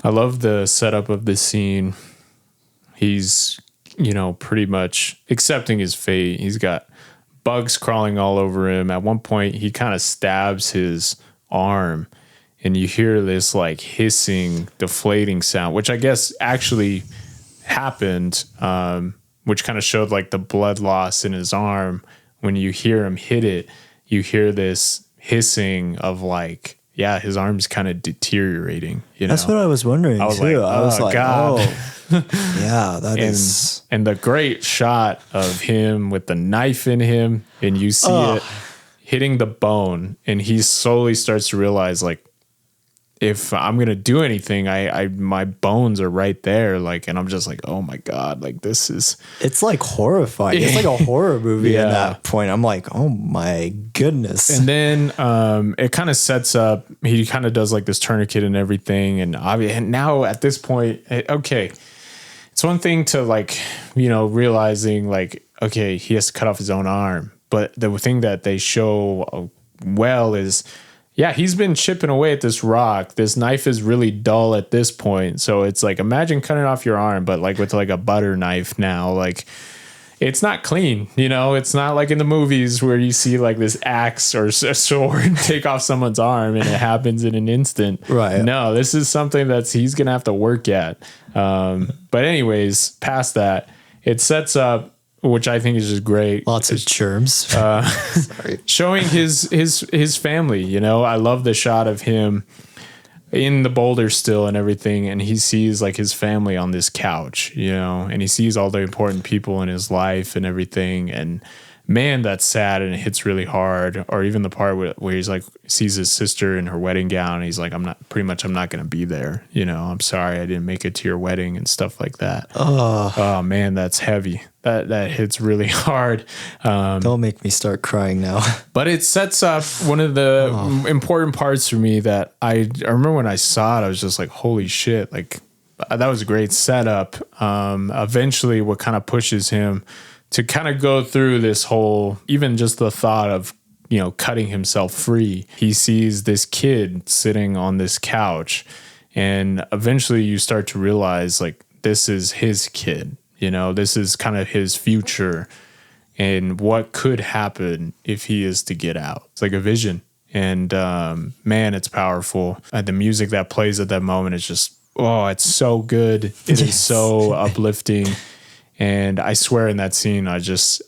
I love the setup of this scene. He's, you know, pretty much accepting his fate. He's got bugs crawling all over him. At one point, he kind of stabs his arm, and you hear this like hissing, deflating sound, which I guess actually happened, which kind of showed like the blood loss in his arm. When you hear him hit it, you hear this hissing of like, yeah, his arm's kind of deteriorating. You know? That's what I was wondering too. I was like, God. Yeah, that is. And the great shot of him with the knife in him, and you see it hitting the bone, and he slowly starts to realize, like, if I'm gonna do anything, I my bones are right there, like, and I'm just like, oh my God, like this is. It's like horrifying. It's like a horror movie at that point. I'm like, oh my goodness. And then it kind of sets up. He kind of does like this tourniquet and everything, and now at this point, okay. It's one thing to like, you know, realizing like, okay, he has to cut off his own arm. But the thing that they show well is, yeah, he's been chipping away at this rock. This knife is really dull at this point. So it's like, imagine cutting off your arm, but like with like a butter knife now, like it's not clean, you know. It's not like in the movies where you see like this axe or a sword take off someone's arm and it happens in an instant. Right. No, this is something he's gonna have to work at. But anyways, past that, it sets up, which I think is just great. Lots of germs. Sorry. Showing his family. You know, I love the shot of him in the boulder still and everything, and he sees like his family on this couch, you know, and he sees all the important people in his life and everything, and man, that's sad and it hits really hard. Or even the part where he's like sees his sister in her wedding gown and he's like, I'm not going to be there, you know, I'm sorry I didn't make it to your wedding and stuff like that. Oh man, that's heavy. That hits really hard. Don't make me start crying now. But it sets up one of the important parts for me that I remember when I saw it, I was just like, holy shit, like that was a great setup. Eventually what kind of pushes him to kind of go through this whole, even just the thought of, you know, cutting himself free. He sees this kid sitting on this couch, and eventually you start to realize like this is his kid, you know, this is kind of his future and what could happen if he is to get out. It's like a vision. And man, it's powerful. The music that plays at that moment is just, oh, it's so good. It is so uplifting. And I swear in that scene, I just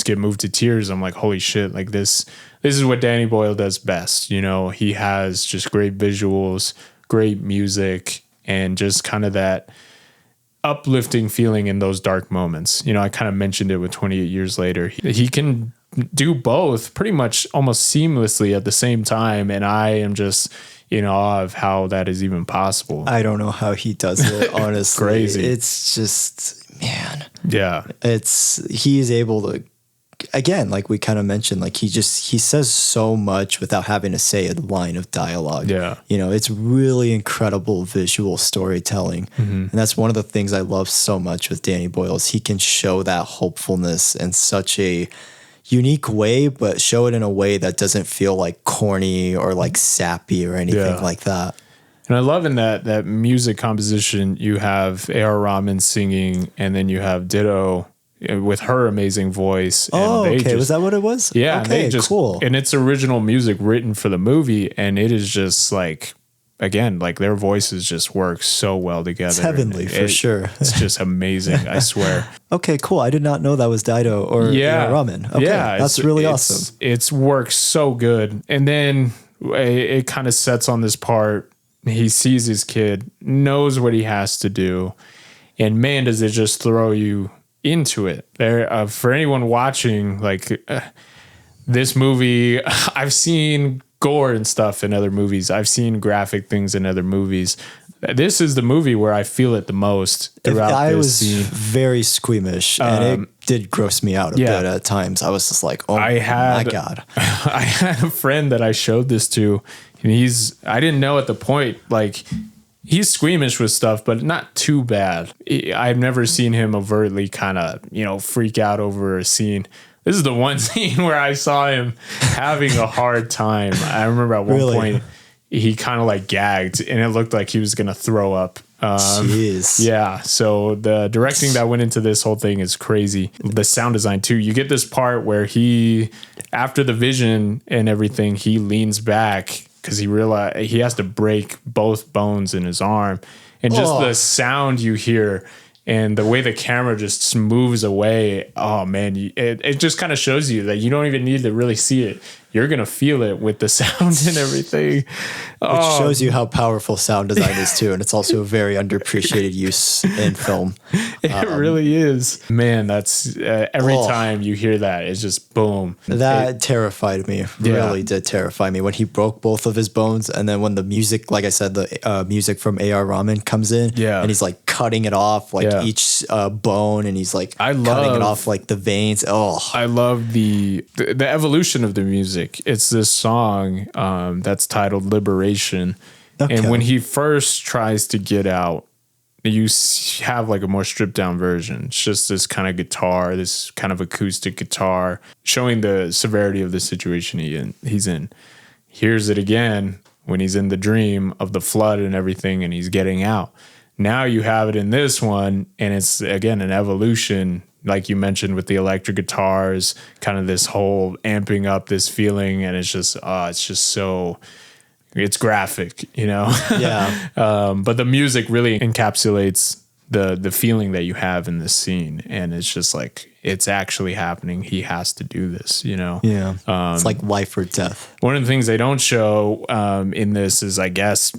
get moved to tears. I'm like, holy shit, like this is what Danny Boyle does best. You know, he has just great visuals, great music, and just kind of that uplifting feeling in those dark moments. You know, I kind of mentioned it with 28 Years Later. He can do both pretty much almost seamlessly at the same time. And I am just in awe of how that is even possible. I don't know how he does it, honestly. Crazy. It's just, man. Yeah. He is able to, again, like we kind of mentioned, like he says so much without having to say a line of dialogue. Yeah. You know, it's really incredible visual storytelling. And that's one of the things I love so much with Danny Boyle is he can show that hopefulness in such a unique way, but show it in a way that doesn't feel like corny or like sappy or anything like that. And I love in that music composition, you have A.R. Rahman singing, and then you have Ditto with her amazing voice. Oh, and okay. Was that what it was? Yeah. Okay, cool. And it's original music written for the movie, and it is just like, again, like their voices just work so well together. It's heavenly for sure. It's just amazing, I swear. Okay, cool. I did not know that was Dido or Ramen. Okay, that's really awesome. It's works so good. And then it kind of sets on this part. He sees his kid, knows what he has to do, and man, does it just throw you into it. There, for anyone watching, like this movie, I've seen gore and stuff in other movies. I've seen graphic things in other movies. This is the movie where I feel it the most throughout I this was scene. very squeamish, and it did gross me out a bit at times. I was just like, oh my God. I had a friend that I showed this to, and I didn't know at the point, like, he's squeamish with stuff, but not too bad. I've never seen him overtly kind of, you know, freak out over a scene. This is the one scene where I saw him having a hard time. I remember at one point he kind of like gagged and it looked like he was going to throw up. Jeez. Yeah. So the directing that went into this whole thing is crazy. The sound design too. You get this part where after the vision and everything, he leans back because he realized he has to break both bones in his arm. And just the sound you hear and the way the camera just moves away, oh man, it just kind of shows you that you don't even need to really see it. You're going to feel it with the sound and everything. Which shows you how powerful sound design is too. And it's also a very underappreciated use in film. It really is. Man, that's every time you hear that, it's just boom. That terrified me. Really did terrify me when he broke both of his bones. And then when the music, like I said, the music from A.R. Rahman comes in and he's like cutting it off, like each bone, and he's like cutting it off like the veins. I love the evolution of the music. It's this song that's titled Liberation. Okay. And when he first tries to get out, you have like a more stripped down version. It's just this kind of guitar, this kind of acoustic guitar, showing the severity of the situation he's in. Here's it again when he's in the dream of the flood and everything, and he's getting out. Now you have it in this one, and it's again an evolution, like you mentioned with the electric guitars, kind of this whole amping up this feeling, and it's just so, it's graphic, you know. Yeah. But the music really encapsulates the feeling that you have in this scene, and it's just like, it's actually happening. He has to do this, you know. Yeah. It's like life or death. One of the things they don't show in this is, I guess,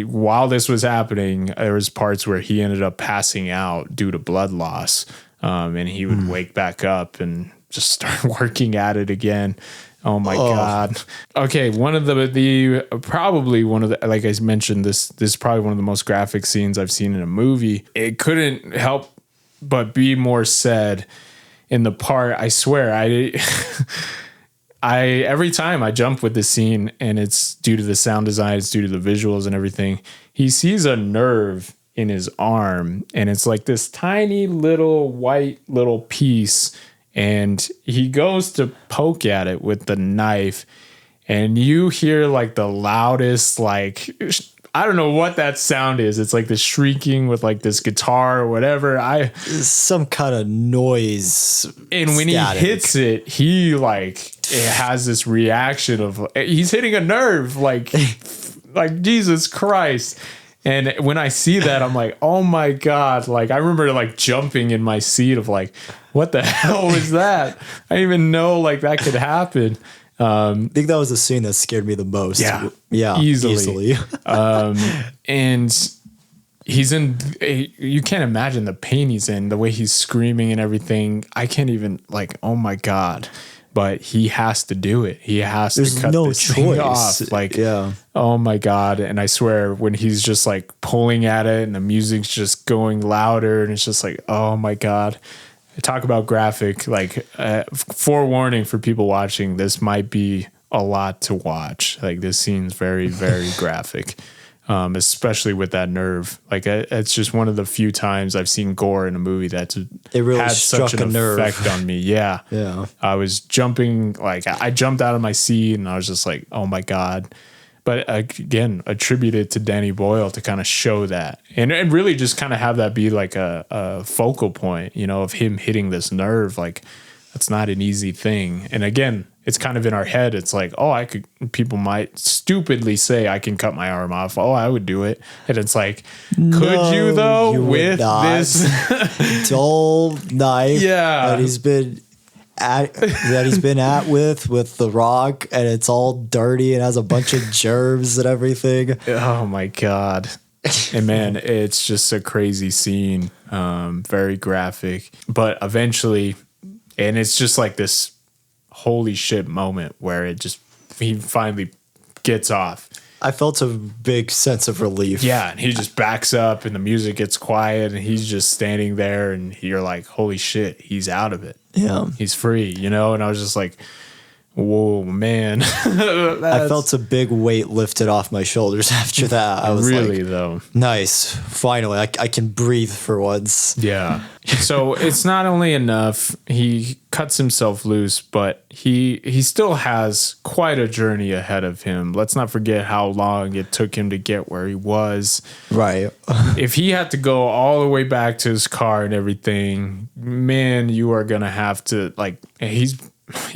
while this was happening, there was parts where he ended up passing out due to blood loss, and he would wake back up and just start working at it again. Oh my God. Okay. Probably one of the, like I mentioned, this is probably one of the most graphic scenes I've seen in a movie. It couldn't help but be more said in the part. I swear, every time I jump with this scene, and it's due to the sound design, it's due to the visuals and everything. He sees a nerve in his arm, and it's like this tiny little white little piece. And he goes to poke at it with the knife, and you hear like the loudest, like, I don't know what that sound is. It's like the shrieking with like this guitar or whatever. Some kind of noise. And when static. he hits it, he like, it has this reaction of, he's hitting a nerve, like Jesus Christ. And when I see that, I'm like, oh my God. Like, I remember like jumping in my seat of like, what the hell is that? I didn't even know like that could happen. I think that was the scene that scared me the most. Yeah, easily. And he's in, you can't imagine the pain he's in, the way he's screaming and everything. I can't even, like, oh my God. But he has to do it. He has to cut this thing off. Like, oh my God. And I swear, when he's just like pulling at it and the music's just going louder, and it's just like, oh my God. Talk about graphic, like, forewarning for people watching, this might be a lot to watch. Like, this scene's very, very graphic, especially with that nerve. Like, it's just one of the few times I've seen gore in a movie that's really had struck such an effect on me. Yeah. Yeah. I was jumping, like, I jumped out of my seat, and I was just like, oh my God. But again, attributed to Danny Boyle to kind of show that, and really just kind of have that be like a focal point, you know, of him hitting this nerve. Like, that's not an easy thing. And again, it's kind of in our head. It's like, oh, people might stupidly say I can cut my arm off. Oh, I would do it. And it's like, could you though, with this dull knife that he's been at with the Rock, and it's all dirty and has a bunch of germs and everything. Oh my God. And man, it's just a crazy scene. Very graphic, but eventually, and it's just like this holy shit moment where he finally gets off. I felt a big sense of relief. Yeah, and he just backs up, and the music gets quiet, and he's just standing there, and you're like, holy shit, he's out of it. Yeah. He's free, you know? And I was just like, whoa, man. I felt a big weight lifted off my shoulders after that. I was really, like, though. Nice. Finally, I can breathe for once. Yeah. So it's not only enough he cuts himself loose, but he still has quite a journey ahead of him. Let's not forget how long it took him to get where he was. Right. If he had to go all the way back to his car and everything, man, you are going to have to, like, he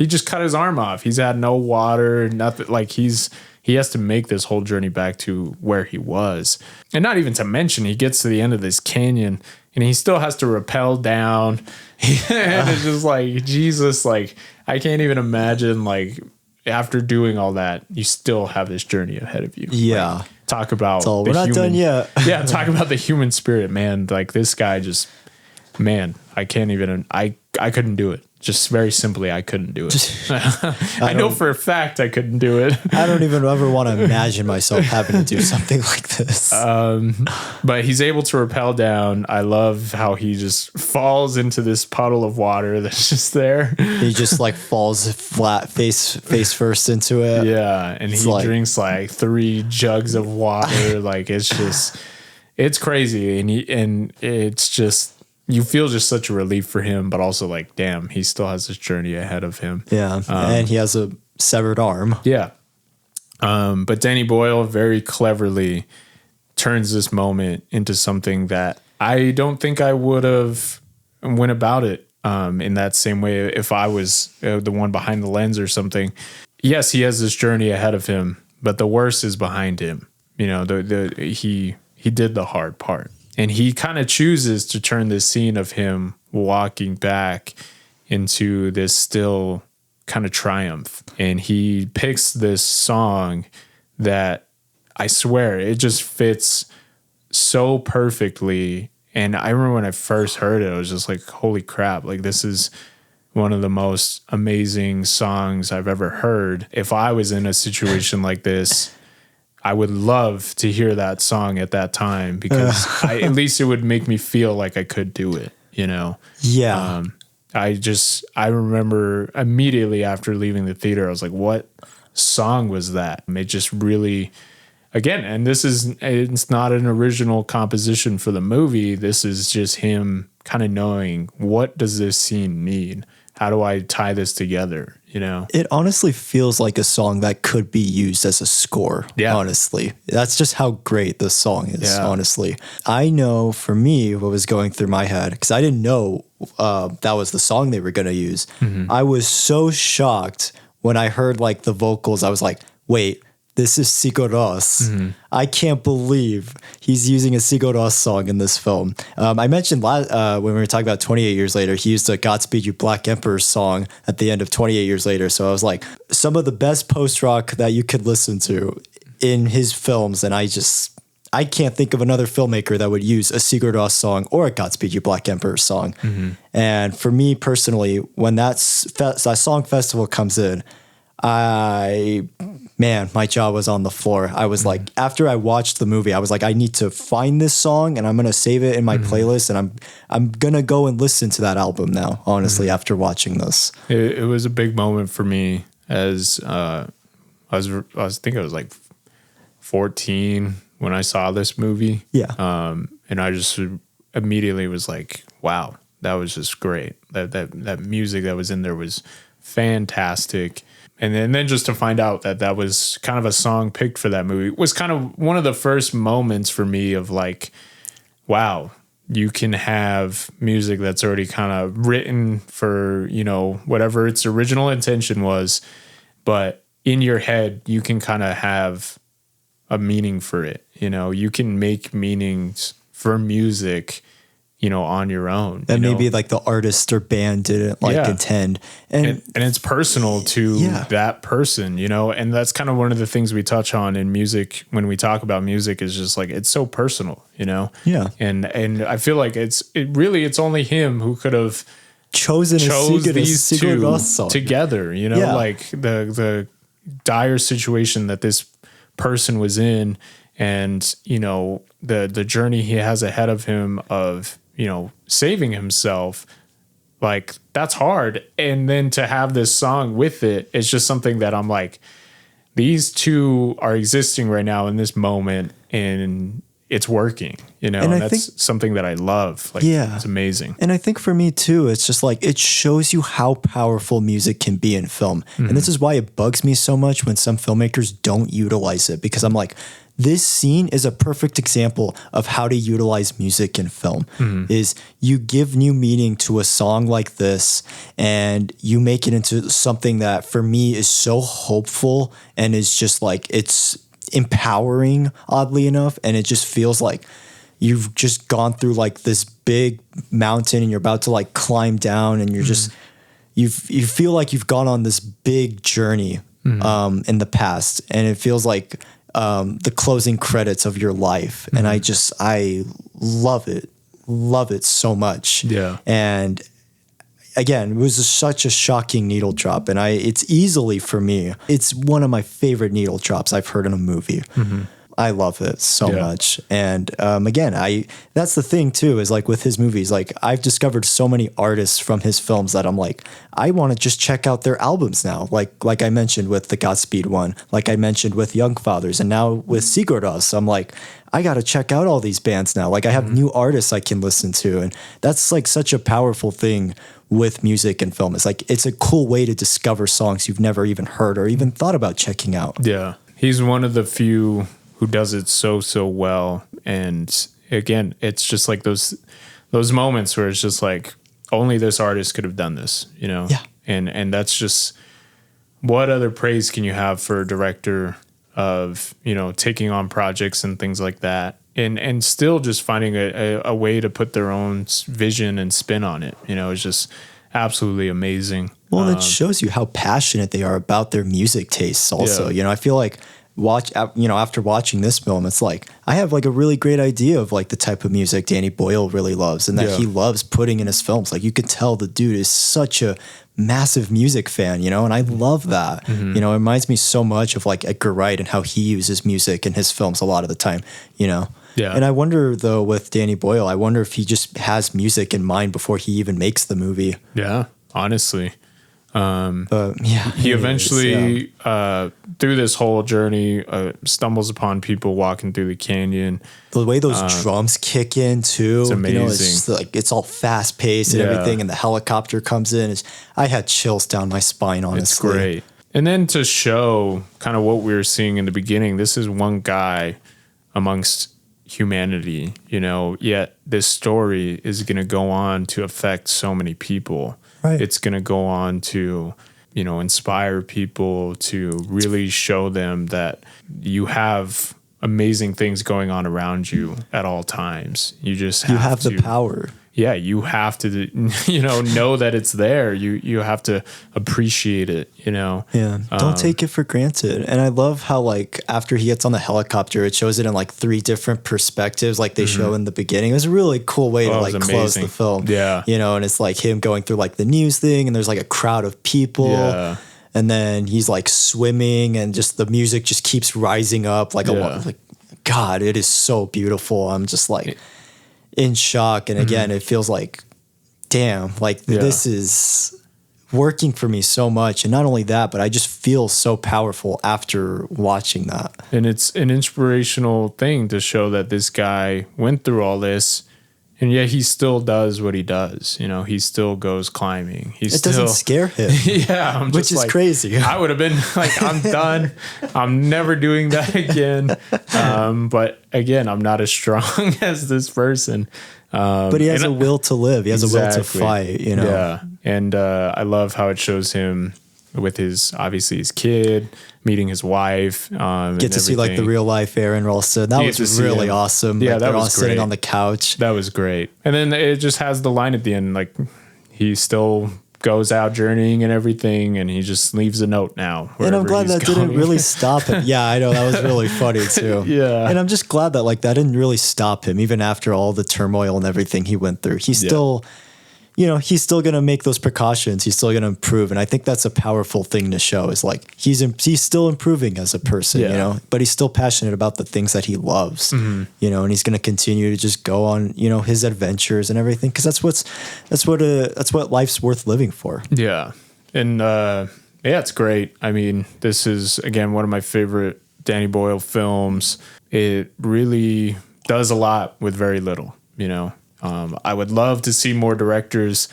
just cut his arm off. He's had no water, nothing. Like, he has to make this whole journey back to where he was. And not even to mention, he gets to the end of this canyon and he still has to rappel down. And it's just like, Jesus, like, I can't even imagine, like, after doing all that, you still have this journey ahead of you. Yeah. Like, talk about we're not done yet. Yeah, talk about the human spirit, man. Like, this guy just, man, I can't even, I couldn't do it. Just very simply, I couldn't do it. I know for a fact I couldn't do it. I don't even ever want to imagine myself having to do something like this. But he's able to rappel down. I love how he just falls into this puddle of water that's just there. He just like falls flat, face first into it. Yeah, and he drinks like 3 jugs of water. Like, it's crazy, and it's just. You feel just such a relief for him, but also like, damn, he still has this journey ahead of him. Yeah, and he has a severed arm. Yeah. But Danny Boyle very cleverly turns this moment into something that I don't think I would have went about it in that same way if I was the one behind the lens or something. Yes, he has this journey ahead of him, but the worst is behind him. You know, he did the hard part, and he kind of chooses to turn this scene of him walking back into this still kind of triumph. And he picks this song that I swear it just fits so perfectly. And I remember when I first heard it, I was just like, holy crap, like this is one of the most amazing songs I've ever heard. If I was in a situation like this, I would love to hear that song at that time, because at least it would make me feel like I could do it, you know? Yeah. I remember immediately after leaving the theater, I was like, what song was that? It just really, again, and it's not an original composition for the movie. This is just him kind of knowing, what does this scene need? How do I tie this together? You know, it honestly feels like a song that could be used as a score. Yeah. Honestly, that's just how great this song is. Yeah. Honestly, I know for me what was going through my head, because I didn't know that was the song they were going to use. Mm-hmm. I was so shocked when I heard like the vocals. I was like, wait, this is Sigur Rós. Mm-hmm. I can't believe he's using a Sigur Rós song in this film. I mentioned when we were talking about 28 Years Later, he used a Godspeed You Black Emperor song at the end of 28 Years Later. So I was like, some of the best post-rock that you could listen to in his films. And I can't think of another filmmaker that would use a Sigur Rós song or a Godspeed You Black Emperor song. Mm-hmm. And for me personally, when that song festival comes in, my jaw was on the floor. I was like, after I watched the movie, I was like, I need to find this song and I'm going to save it in my playlist. And I'm going to go and listen to that album now, honestly, after watching this. It was a big moment for me as I think I was like 14 when I saw this movie. Yeah. And I just immediately was like, wow, that was just great. That music that was in there was fantastic. And then just to find out that was kind of a song picked for that movie was kind of one of the first moments for me of like, wow, you can have music that's already kind of written for, you know, whatever its original intention was, but in your head, you can kind of have a meaning for it. You know, you can make meanings for music, you know, on your own. And maybe like the artist or band didn't intend. And it's personal to that person, you know, and that's kind of one of the things we touch on in music when we talk about music is just like, it's so personal, you know? Yeah. And I feel like it's only him who could have chose these two together, you know, like the dire situation that this person was in and, you know, the journey he has ahead of him of, you know, saving himself, like that's hard. And then to have this song with it, it's just something that I'm like, these two are existing right now in this moment and it's working, you know, and that's something that I love. Like, it's amazing. And I think for me too, it's just like, it shows you how powerful music can be in film. Mm-hmm. And this is why it bugs me so much when some filmmakers don't utilize it, because I'm like, this scene is a perfect example of how to utilize music in film. Is you give new meaning to a song like this and you make it into something that for me is so hopeful and is just like, it's empowering, oddly enough. And it just feels like you've just gone through like this big mountain and you're about to like climb down and you're just, you feel like you've gone on this big journey in the past. And it feels like the closing credits of your life. And I love it so much. Yeah. And again, it was such a shocking needle drop. And it's easily, for me, it's one of my favorite needle drops I've heard in a movie. I love it so much. And again, that's the thing too, is like with his movies, like I've discovered so many artists from his films that I'm like, I want to just check out their albums now. Like I mentioned with the Godspeed one, like I mentioned with Young Fathers, and now with Sigur Rós, I'm like, I got to check out all these bands now. Like I have new artists I can listen to. And that's like such a powerful thing with music and film. It's like, it's a cool way to discover songs you've never even heard or even thought about checking out. Yeah. He's one of the few who does it so well. And again, it's just like those moments where it's just like only this artist could have done this, you know? Yeah. And that's just, what other praise can you have for a director of, you know, taking on projects and things like that, and still just finding a way to put their own vision and spin on it. You know, it's just absolutely amazing. Well, it shows you how passionate they are about their music tastes also. Yeah. You know, I feel like after watching this film, it's like I have like a really great idea of like the type of music Danny Boyle really loves and that he loves putting in his films. Like you could tell the dude is such a massive music fan, you know, and I love that. You know, it reminds me so much of like Edgar Wright and how he uses music in his films a lot of the time, you know. Yeah. And I wonder though with Danny Boyle, I wonder if he just has music in mind before he even makes the movie. Yeah, honestly. But yeah, He eventually, through this whole journey, stumbles upon people walking through the canyon. the way those drums kick in too, it's amazing. You know, it's just like it's all fast paced and everything, and the helicopter comes in. I had chills down my spine, honestly. It's great. And then to show kind of what we were seeing in the beginning, this is one guy amongst humanity, you know, yet this story is going to go on to affect so many people. Right. It's going to go on to, you know, inspire people, to really show them that you have amazing things going on around you at all times. You just have the power. Yeah, you have to, you know that it's there. You have to appreciate it, you know. Yeah, don't take it for granted. And I love how like after he gets on the helicopter, it shows it in like 3 different perspectives, like they show in the beginning. It was a really cool way to like close the film. Yeah, you know, and it's like him going through like the news thing, and there's like a crowd of people. Yeah. And then he's like swimming, and just the music just keeps rising up like a lot. Like, God, it is so beautiful. I'm just like in shock. And again, it feels like, damn, like this is working for me so much. And not only that, but I just feel so powerful after watching that. And it's an inspirational thing to show that this guy went through all this, and yet he still does what he does. You know, he still goes climbing. It doesn't scare him. Yeah. Which is like, crazy. I would have been like, I'm done. I'm never doing that again. But again, I'm not as strong as this person. But he has a will to live. He has a will to fight, you know? Yeah. And I love how it shows him with obviously his kid, meeting his wife. Get to see like the real life Aaron Ralston. That was really awesome. Yeah, like, that was all great. sitting on the couch. That was great. And then it just has the line at the end, like he still goes out journeying and everything, and he just leaves a note now. And I'm glad that didn't really stop him. Yeah, I know, that was really funny too. Yeah. And I'm just glad that like that didn't really stop him, even after all the turmoil and everything he went through. He's still, you know, he's still going to make those precautions. He's still going to improve. And I think that's a powerful thing to show, is like he's still improving as a person, you know, but he's still passionate about the things that he loves, you know, and he's going to continue to just go on, you know, his adventures and everything. Cause that's what life's worth living for. Yeah. And, yeah, it's great. I mean, this is again, one of my favorite Danny Boyle films. It really does a lot with very little, you know. I would love to see more directors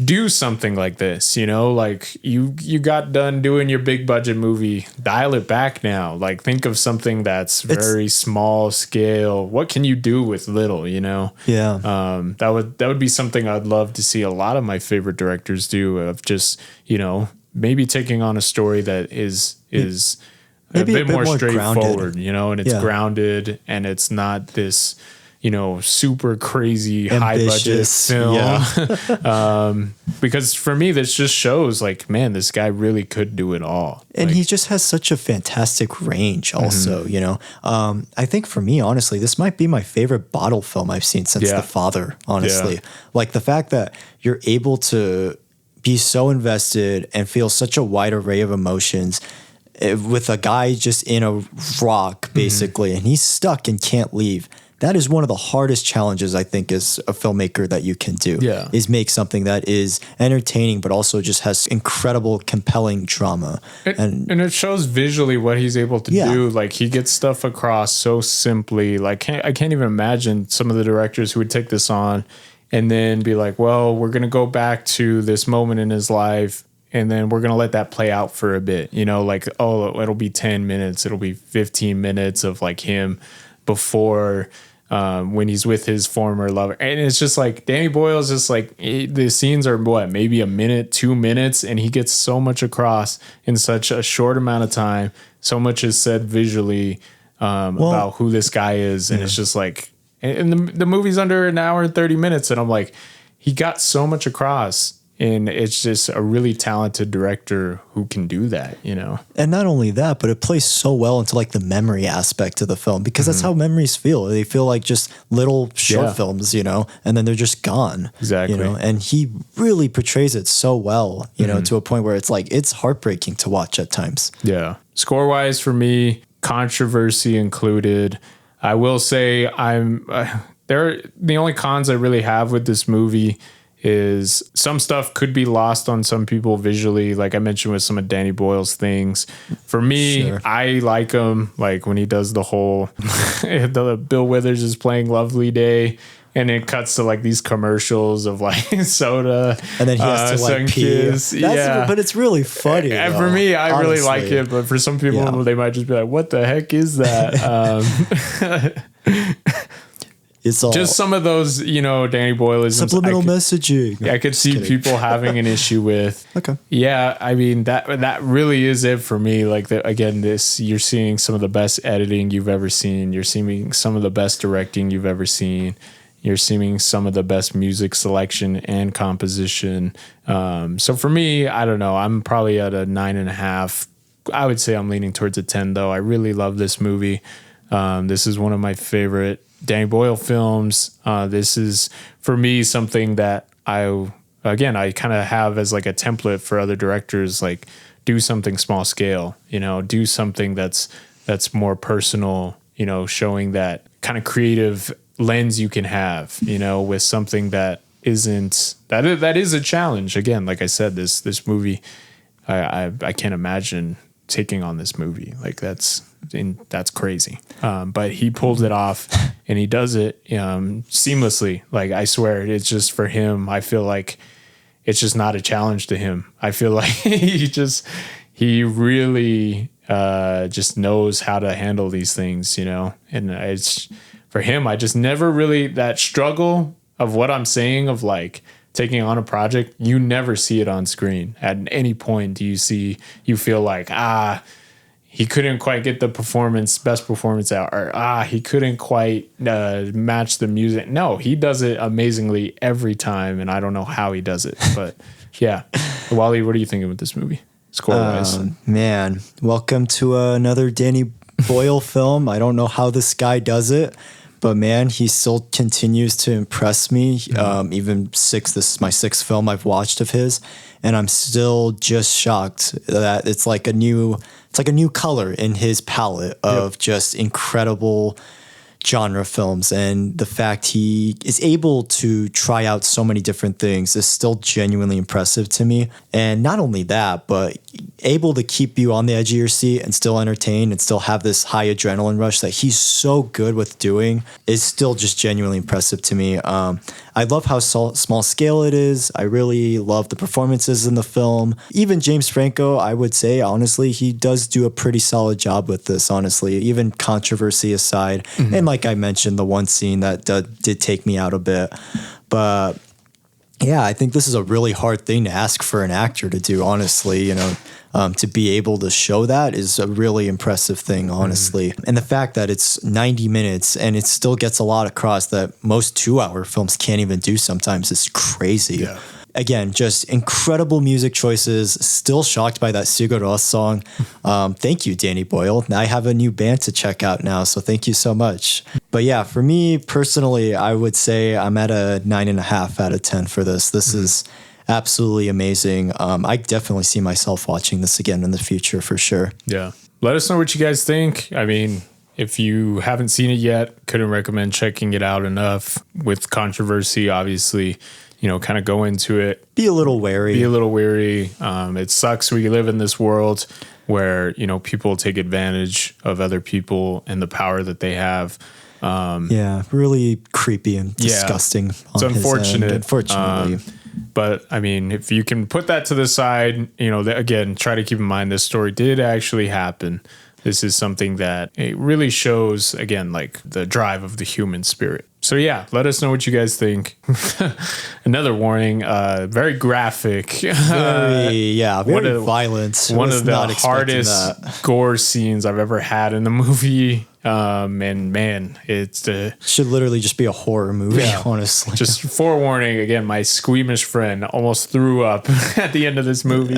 do something like this, you know, like you got done doing your big budget movie, dial it back now. Like think of something that's very small scale. What can you do with little, you know? Yeah. That would be something I'd love to see a lot of my favorite directors do, of just, you know, maybe taking on a story that is a bit more straightforward, grounded. You know, and it's grounded, and it's not this, you know, super crazy ambitious, high budget film. Yeah. Because for me, this just shows like, man, this guy really could do it all. And like, he just has such a fantastic range also, you know. I think for me, honestly, this might be my favorite bottle film I've seen since The Father, honestly. Like the fact that you're able to be so invested and feel such a wide array of emotions with a guy just in a rock, basically, and he's stuck and can't leave. That is one of the hardest challenges, I think, as a filmmaker that you can do, is make something that is entertaining, but also just has incredible, compelling drama. And it shows visually what he's able to do. Like he gets stuff across so simply. Like I can't even imagine some of the directors who would take this on and then be like, well, we're going to go back to this moment in his life and then we're going to let that play out for a bit, you know, like, oh, it'll be 10 minutes, it'll be 15 minutes of like him before when he's with his former lover. And it's just like Danny Boyle is just like, the scenes are what, maybe a minute, 2 minutes, and he gets so much across in such a short amount of time. So much is said visually about who this guy is, and it's just like, and the movie's under an hour and 30 minutes, and I'm like, he got so much across. And it's just a really talented director who can do that, you know? And not only that, but it plays so well into like the memory aspect of the film, because that's how memories feel. They feel like just little short films, you know, and then they're just gone. Exactly. You know, and he really portrays it so well, you know, to a point where it's like, it's heartbreaking to watch at times. Yeah. Score wise for me, controversy included. I will say the only cons I really have with this movie is some stuff could be lost on some people visually, like I mentioned with some of Danny Boyle's things. For me, I like him, like when he does the whole the Bill Withers is playing Lovely Day, and it cuts to like these commercials of like soda, and then he has to like pee. But it's really funny. And for me, I really like it, but for some people, they might just be like, "What the heck is that?" It's all just some of those, you know, Danny Boyle subliminal messaging. I could see people having an issue with. Okay. Yeah, I mean that really is it for me. Like you're seeing some of the best editing you've ever seen. You're seeing some of the best directing you've ever seen. You're seeing some of the best music selection and composition. So for me, I don't know. I'm probably at a 9.5. I would say I'm leaning towards a 10 though. I really love this movie. This is one of my favorite Danny Boyle films. This is for me something that I kind of have as like a template for other directors, like do something small scale, you know, do something that's more personal, you know, showing that kind of creative lens you can have, you know, with something that isn't that is a challenge. Again, like I said, this movie, I can't imagine taking on this movie. Like that's crazy. But he pulled it off, and he does it seamlessly. Like I swear, it's just for him. I feel like it's just not a challenge to him. I feel like he really just knows how to handle these things, you know. And it's for him. I just never really that struggle of what I'm saying of like taking on a project. You never see it on screen. At any point do you feel like he couldn't quite get the best performance out, or he couldn't quite match the music. No, he does it amazingly every time, and I don't know how he does it. But yeah, Wallied, what are you thinking with this movie, score-wise? Man, welcome to another Danny Boyle film. I don't know how this guy does it, but man, he still continues to impress me. Even this is my 6th film I've watched of his, and I'm still just shocked that it's like a new color in his palette of just incredible genre films. And the fact he is able to try out so many different things is still genuinely impressive to me. And not only that, but able to keep you on the edge of your seat and still entertain and still have this high adrenaline rush that he's so good with doing is still just genuinely impressive to me. I love how small scale it is. I really love the performances in the film. Even James Franco, I would say, honestly, he does do a pretty solid job with this, honestly, even controversy aside. Mm-hmm. And like I mentioned, the one scene that did take me out a bit. But yeah, I think this is a really hard thing to ask for an actor to do, honestly, you know. To be able to show that is a really impressive thing, honestly. Mm-hmm. And the fact that it's 90 minutes and it still gets a lot across that most 2-hour films can't even do sometimes is crazy. Yeah. Again, just incredible music choices. Still shocked by that Sigur Rós song. Thank you, Danny Boyle. Now I have a new band to check out now, so thank you so much. But yeah, for me personally, I would say I'm at a 9.5 out of 10 for this. This is absolutely amazing. I definitely see myself watching this again in the future for sure. Yeah. Let us know what you guys think. I mean, if you haven't seen it yet, couldn't recommend checking it out enough. With controversy, obviously, you know, kind of go into it. Be a little wary. It sucks we live in this world where, you know, people take advantage of other people and the power that they have. Really creepy and disgusting. It's unfortunate. Unfortunately. But I mean, if you can put that to the side, again, try to keep in mind this story did actually happen. This is something that it really shows, again, like the drive of the human spirit. So yeah, let us know what you guys think. Another warning, very graphic. Very violent. One of the hardest gore scenes I've ever had in the movie. And man, it's should literally just be a horror movie, honestly. Just forewarning, again, my squeamish friend almost threw up at the end of this movie.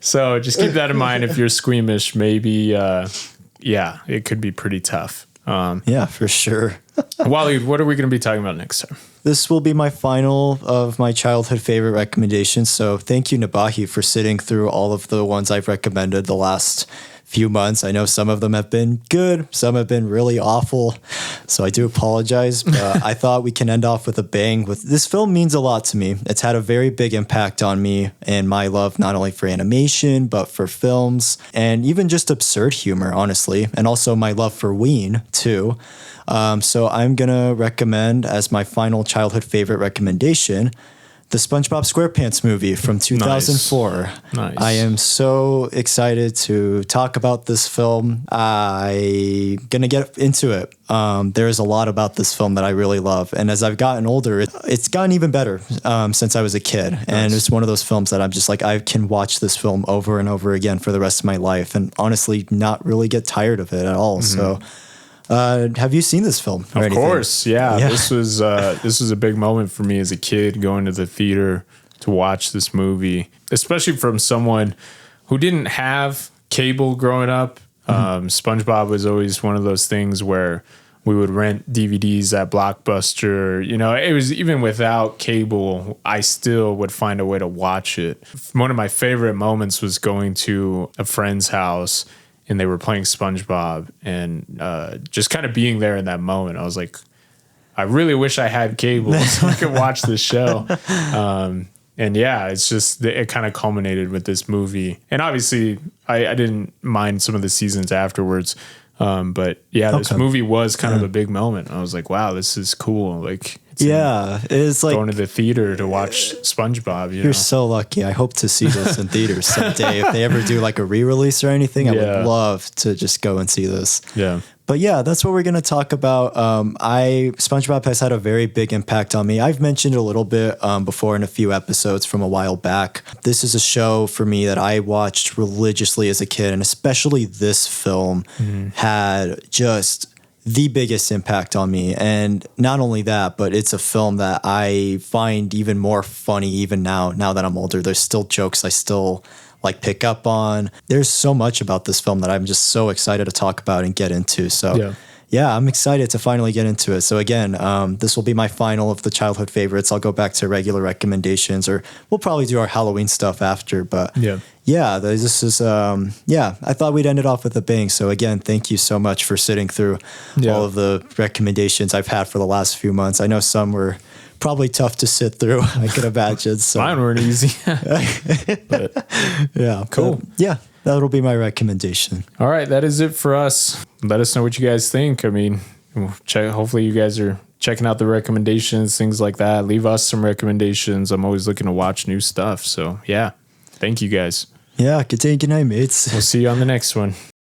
So just keep that in mind. If you're squeamish, maybe, it could be pretty tough. For sure. Wallied, what are we going to be talking about next time? This will be my final of my childhood favorite recommendations. So thank you, Nabahi, for sitting through all of the ones I've recommended the last few months. I know some of them have been good, some have been really awful, so I do apologize, but I thought we can end off with a bang. With this film means a lot to me. It's had a very big impact on me and my love not only for animation but for films and even just absurd humor, honestly, and also my love for Ween too. So I'm gonna recommend as my final childhood favorite recommendation the SpongeBob SquarePants movie from 2004. Nice. I am so excited to talk about this film. I'm going to get into it. There's a lot about this film that I really love. And as I've gotten older, it's gotten even better since I was a kid. Nice. And it's one of those films that I'm just like, I can watch this film over and over again for the rest of my life and honestly not really get tired of it at all. Mm-hmm. So have you seen this film? Of course, yeah. This was a big moment for me as a kid going to the theater to watch this movie, especially from someone who didn't have cable growing up. SpongeBob was always one of those things where we would rent DVDs at Blockbuster. It was even without cable, I still would find a way to watch it. One of my favorite moments was going to a friend's house and they were playing SpongeBob and just kind of being there in that moment. I was like, I really wish I had cable so I could watch this show. And yeah, it's just, it kind of culminated with this movie. And obviously I didn't mind some of the seasons afterwards. But yeah, this movie was kind of a big moment. I was like, wow, this is cool. Like, it's like going to the theater to watch SpongeBob. You're so lucky. I hope to see this in theaters someday. If they ever do like a re-release or anything, I would love to just go and see this. Yeah. But yeah, that's what we're going to talk about. SpongeBob has had a very big impact on me. I've mentioned a little bit before in a few episodes from a while back. This is a show for me that I watched religiously as a kid, and especially this film had just the biggest impact on me. And not only that, but it's a film that I find even more funny even now that I'm older. There's still jokes I still like pick up on. There's so much about this film that I'm just so excited to talk about and get into. So yeah, I'm excited to finally get into it. So again, this will be my final of the childhood favorites. I'll go back to regular recommendations, or we'll probably do our Halloween stuff after. But this is, I thought we'd end it off with a bang. So again, thank you so much for sitting through all of the recommendations I've had for the last few months. I know some were probably tough to sit through, I can imagine. So. Mine weren't easy. But, cool. That'll be my recommendation. All right, that is it for us. Let us know what you guys think. I mean, hopefully you guys are checking out the recommendations, things like that. Leave us some recommendations. I'm always looking to watch new stuff. So yeah, thank you guys. Yeah, good day and good night, mates. We'll see you on the next one.